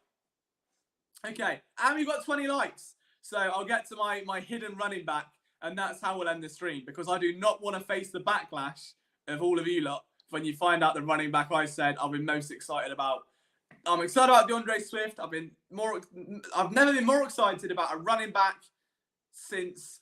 Speaker 1: Okay. And we've got 20 likes. So I'll get to my hidden running back, and that's how we'll end the stream because I do not want to face the backlash of all of you lot when you find out the running back I said I've been most excited about. I'm excited about DeAndre Swift. I've never been more excited about a running back since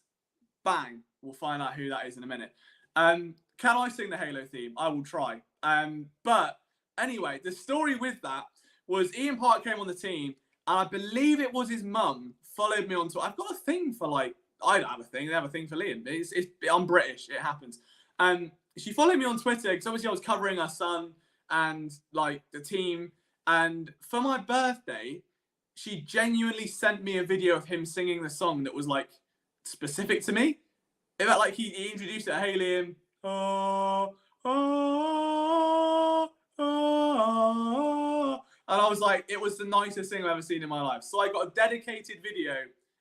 Speaker 1: bang. We'll find out who that is in a minute. Can I sing the Halo theme? I will try. But anyway, the story with that was Ian Park came on the team, and I believe it was his mum followed me on Twitter. I've got a thing for like, I don't have a thing. They have a thing for Liam. I'm British. It happens. She followed me on Twitter because obviously I was covering her son and like the team. And for my birthday, she genuinely sent me a video of him singing the song that was like specific to me. It felt like he introduced it. Hey Liam. Oh, oh, oh. And I was like, it was the nicest thing I've ever seen in my life. So I got a dedicated video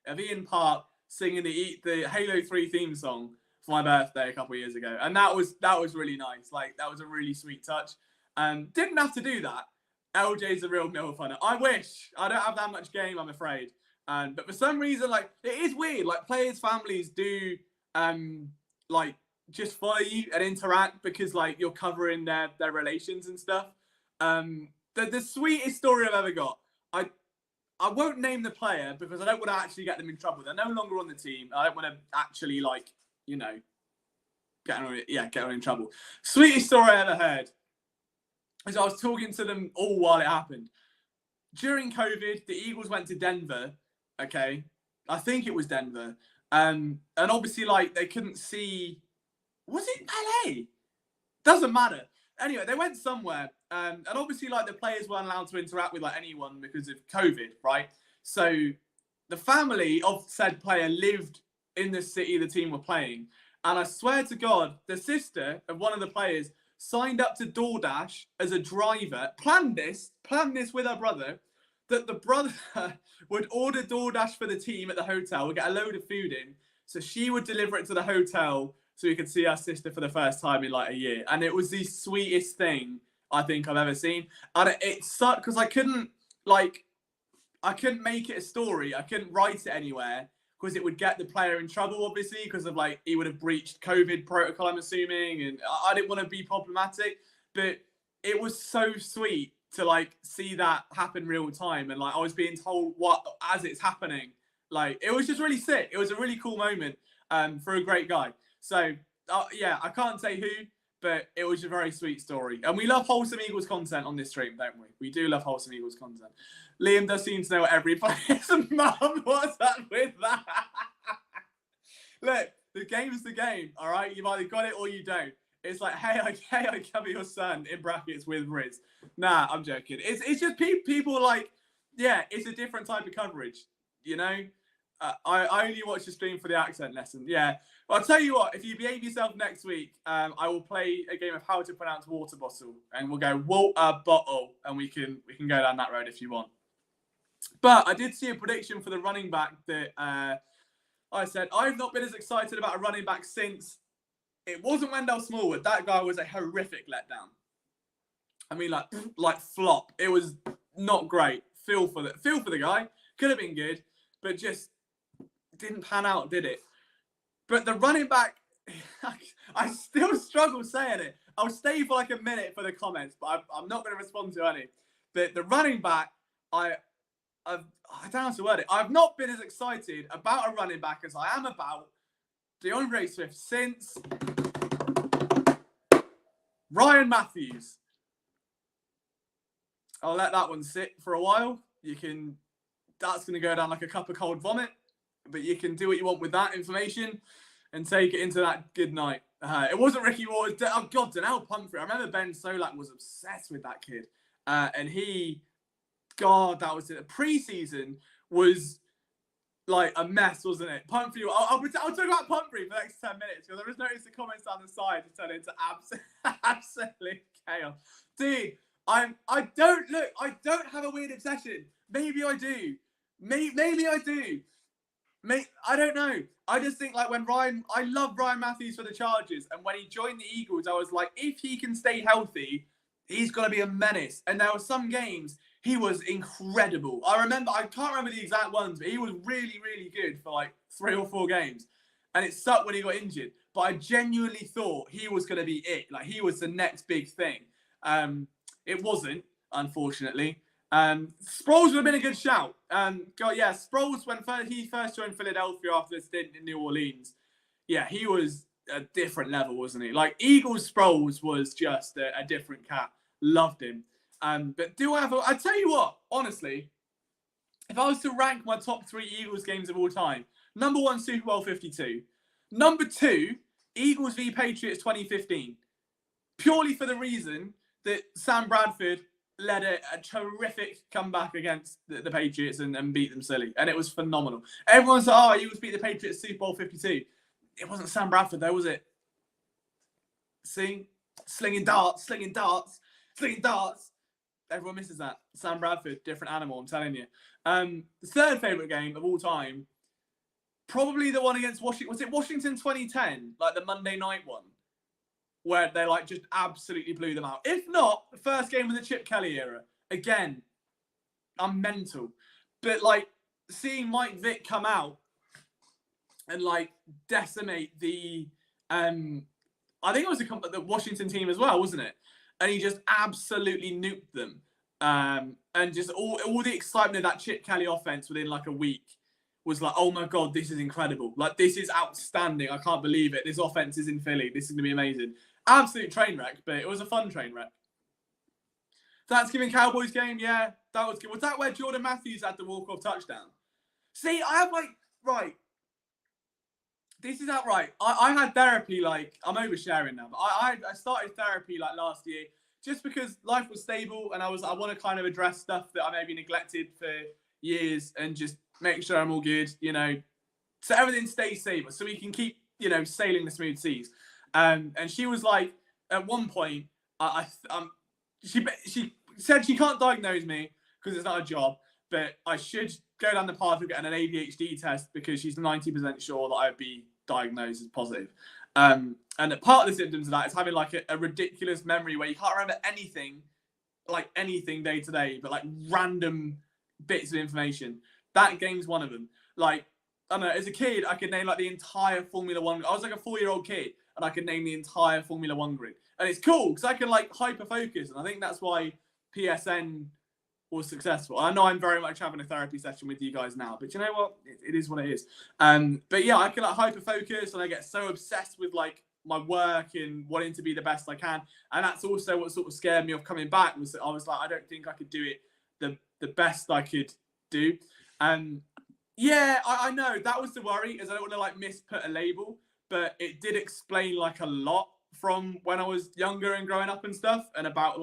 Speaker 1: of Ian Park singing the Halo 3 theme song for my birthday a couple of years ago. And that was really nice. Like, that was a really sweet touch. Didn't have to do that. LJ's a real mill funner. I wish. I don't have that much game, I'm afraid. But for some reason, like, it is weird. Like, players' families do, like, just follow you and interact because, like, you're covering their relations and stuff. the sweetest story I've ever got. I won't name the player because I don't want to actually get them in trouble. They're no longer on the team. I don't want to actually, like, you know, get them in trouble. Sweetest story I ever heard is I was talking to them all while it happened. During COVID, the Eagles went to Denver, okay? I think it was Denver. And obviously, like, they couldn't see... Was it LA? Doesn't matter. Anyway, they went somewhere. And obviously, like, the players weren't allowed to interact with, like, anyone because of COVID, right? So the family of said player lived in the city the team were playing. And I swear to God, the sister of one of the players signed up to DoorDash as a driver, planned this with her brother, that the brother would order DoorDash for the team at the hotel, would get a load of food in, so she would deliver it to the hotel so we could see our sister for the first time in like a year. And it was the sweetest thing I think I've ever seen. And it sucked because I couldn't make it a story. I couldn't write it anywhere because it would get the player in trouble, obviously, because of like he would have breached COVID protocol, I'm assuming, and I didn't want to be problematic. But it was so sweet to like see that happen real time, and like I was being told what as it's happening. Like it was just really sick. It was a really cool moment for a great guy. So yeah, I can't say who, but it was a very sweet story. And we love wholesome Eagles content on this stream, don't we? We do love wholesome Eagles content. Liam does seem to know what every player's mum. What's up with that? Look, the game's the game, all right? You've either got it or you don't. It's like, hey, I cover your son, in brackets, with Riz. Nah, I'm joking. It's just people like, yeah, it's a different type of coverage, you know? I only watch the stream for the accent lesson. Yeah. Well, I'll tell you what, if you behave yourself next week, I will play a game of how to pronounce water bottle, and we'll go water bottle, and we can go down that road if you want. But I did see a prediction for the running back that I said, I've not been as excited about a running back since it wasn't Wendell Smallwood. That guy was a horrific letdown. I mean, like flop. It was not great. Feel for the guy. Could have been good, but just didn't pan out, did it? But the running back, I still struggle saying it. I'll stay for like a minute for the comments, but I'm not going to respond to any. But the running back, I don't know how to word it. I've not been as excited about a running back as I am about DeAndre Swift since Ryan Matthews. I'll let that one sit for a while. That's going to go down like a cup of cold vomit, but you can do what you want with that information and take it into that good night. It wasn't Ricky Waters. Oh, God, Donnell Pumphrey. I remember Ben Solak was obsessed with that kid. And God, that was it. Preseason was like a mess, wasn't it? Pumphrey. I'll talk about Pumphrey for the next 10 minutes because I just noticed the comments down the side to turn into absolute chaos. Dude, I don't have a weird obsession. Maybe I do. Maybe I do. I don't know. I just think like I love Ryan Matthews for the Chargers, and when he joined the Eagles, I was like, if he can stay healthy, he's going to be a menace. And there were some games he was incredible. I can't remember the exact ones, but he was really, really good for like 3 or 4 games. And it sucked when he got injured. But I genuinely thought he was going to be it. Like he was the next big thing. It wasn't, unfortunately. Sproles would have been a good shout. Sproles, when he first joined Philadelphia after the stint in New Orleans, yeah, he was a different level, wasn't he? Like Eagles Sproles was just a different cat. Loved him. But I tell you what, honestly, if I was to rank my top 3 Eagles games of all time, number 1, Super Bowl 52. Number 2, Eagles v Patriots 2015. Purely for the reason that Sam Bradford led a terrific comeback against the Patriots and beat them silly. And it was phenomenal. Everyone said, Eagles beat the Patriots Super Bowl 52. It wasn't Sam Bradford though, was it? See? Slinging darts. Everyone misses that. Sam Bradford, different animal, I'm telling you. The third favourite game of all time, probably the one against Washington. Was it Washington 2010? Like the Monday night one? Where they like just absolutely blew them out. If not, the first game of the Chip Kelly era. Again, I'm mental. But like seeing Mike Vick come out and like decimate the I think it was the Washington team as well, wasn't it? And he just absolutely nuked them. And just all the excitement of that Chip Kelly offense within like a week was like, oh my God, this is incredible. Like, this is outstanding. I can't believe it. This offense is in Philly. This is going to be amazing. Absolute train wreck, but it was a fun train wreck. Thanksgiving Cowboys game, yeah, that was good. Was that where Jordan Matthews had the walk-off touchdown? See, I have right. This is outright. I had therapy, I'm oversharing now, but I started therapy last year just because life was stable and I want to kind of address stuff that I maybe neglected for years and just make sure I'm all good, so everything stays safe, so we can keep, sailing the smooth seas. And she was like, at one point, she said she can't diagnose me because it's not a job, but I should go down the path of getting an ADHD test because she's 90% sure that I would be diagnosed as positive. And part of the symptoms of that is having a ridiculous memory where you can't remember anything day to day, but random bits of information. That game's one of them. I don't know, as a kid, I could name the entire Formula One. I was a 4-year-old kid and I could name the entire Formula One grid. And it's cool because I can hyper focus. And I think that's why PSN was successful. I know I'm very much having a therapy session with you guys now, but you know what? It is what it is. But yeah, I can hyper focus and I get so obsessed with my work and wanting to be the best I can. And that's also what sort of scared me of coming back was that I was I don't think I could do it the best I could do. Yeah, I know that was the worry, is I don't want to misput a label, but it did explain a lot from when I was younger and growing up and stuff, and about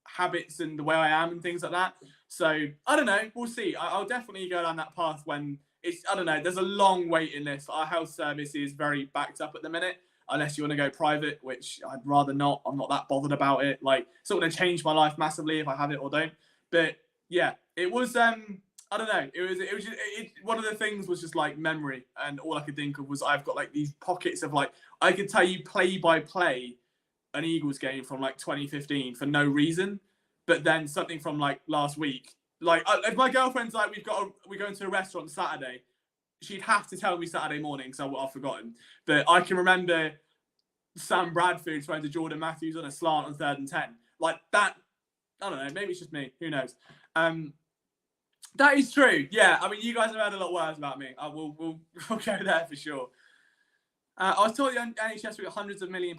Speaker 1: habits and the way I am and things like that. So I don't know, we'll see. I'll definitely go down that path when I don't know, there's a long waiting list. Our health service is very backed up at the minute, unless you want to go private, which I'd rather not. I'm not that bothered about it. It's not going to change my life massively if I have it or don't. But yeah, it was I don't know. It was just, one of the things was just memory, and all I could think of was I've got these pockets of I could tell you play by play an Eagles game from 2015 for no reason, but then something from last week. If my girlfriend's we're going to a restaurant Saturday, she'd have to tell me Saturday morning because I've forgotten. But I can remember Sam Bradford throwing to Jordan Matthews on a slant on 3rd and 10. That, I don't know, maybe it's just me. Who knows? That is true. Yeah, I mean, you guys have had a lot of words about me. We'll go there for sure. I was told the NHS we got hundreds of £1 million.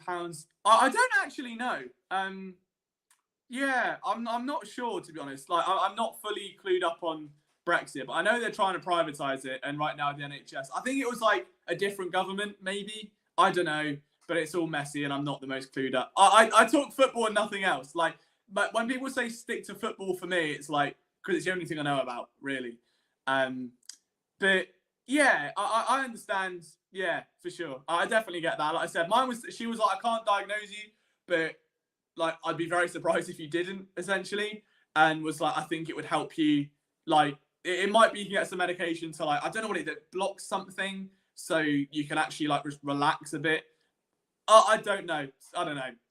Speaker 1: I don't actually know. Yeah, I'm not sure, to be honest. I'm not fully clued up on Brexit, but I know they're trying to privatise it, and right now the NHS, I think it was a different government, maybe. I don't know, but it's all messy, and I'm not the most clued up. I talk football and nothing else. But when people say stick to football, for me, it's because it's the only thing I know about, really. But yeah, I understand. Yeah, for sure. I definitely get that. Like I said, she was I can't diagnose you, but I'd be very surprised if you didn't, essentially. And was I think it would help you. It might be you can get some medication to I don't know what it blocks something, so you can actually just relax a bit. I don't know.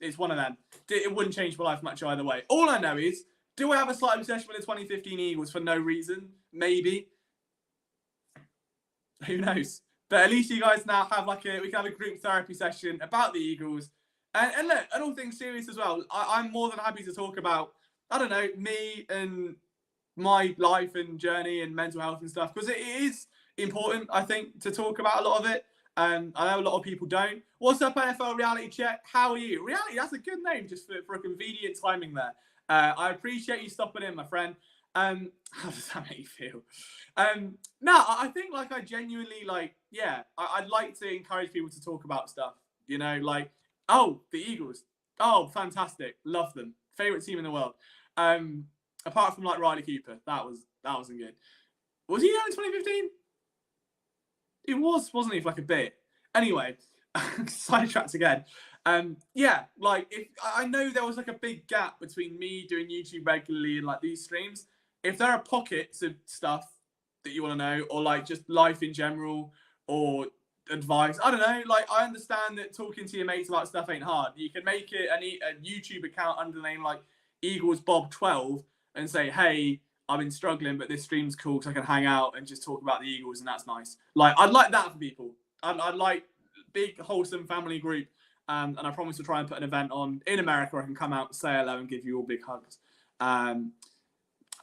Speaker 1: It's one of them. It wouldn't change my life much either way. All I know is, do I have a slight obsession with the 2015 Eagles for no reason? Maybe. Who knows? But at least you guys now have we can have a group therapy session about the Eagles. And look, and all things serious as well. I'm more than happy to talk about, I don't know, me and my life and journey and mental health and stuff, because it is important, I think, to talk about a lot of it. I know a lot of people don't. What's up, NFL Reality Check? How are you? Reality, that's a good name, just for a convenient timing there. I appreciate you stopping in, my friend. How does that make you feel? No, I think I genuinely I'd like to encourage people to talk about stuff. Oh, the Eagles. Oh, fantastic. Love them. Favorite team in the world. Apart from Riley Cooper. That wasn't good. Was he there in 2015? It was, wasn't he, for a bit? Anyway, sidetracked again. If I know there was a big gap between me doing YouTube regularly and these streams. If there are pockets of stuff that you want to know, or just life in general, or advice, I don't know. I understand that talking to your mates about stuff ain't hard. You can make it a YouTube account under the name Eagles Bob 12 and say, hey, I've been struggling, but this stream's cool because I can hang out and just talk about the Eagles, and that's nice. I'd like that for people. I'd like big, wholesome family group. And I promise to try and put an event on in America where I can come out, say hello, and give you all big hugs.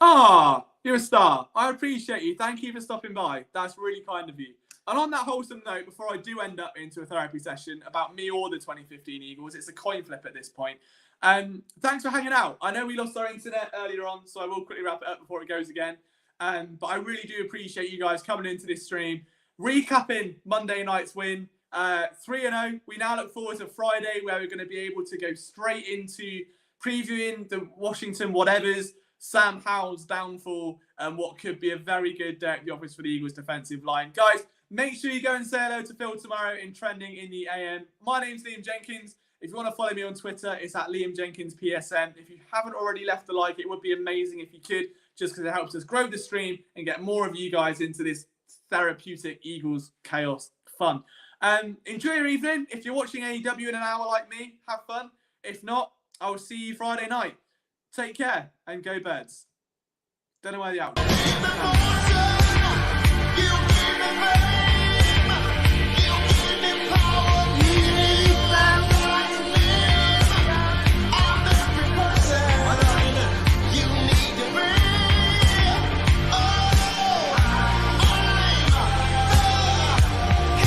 Speaker 1: Ah, you're a star. I appreciate you. Thank you for stopping by. That's really kind of you. And on that wholesome note, before I do end up into a therapy session about me or the 2015 Eagles, it's a coin flip at this point. Thanks for hanging out. I know we lost our internet earlier on, so I will quickly wrap it up before it goes again. But I really do appreciate you guys coming into this stream, recapping Monday night's win. 3-0. We now look forward to Friday, where we're going to be able to go straight into previewing the Washington whatevers, Sam Howell's downfall, and what could be a very good day at the office for the Eagles defensive line. Guys, make sure you go and say hello to Phil tomorrow in Trending in the AM. My name's Liam Jenkins. If you want to follow me on Twitter, it's at Liam Jenkins PSN. If you haven't already left a like, it would be amazing if you could, just because it helps us grow the stream and get more of you guys into this therapeutic Eagles chaos fun. Enjoy your evening. If you're watching AEW in an hour like me, have fun. If not, I will see you Friday night. Take care and go Birds. Don't know where the outro is.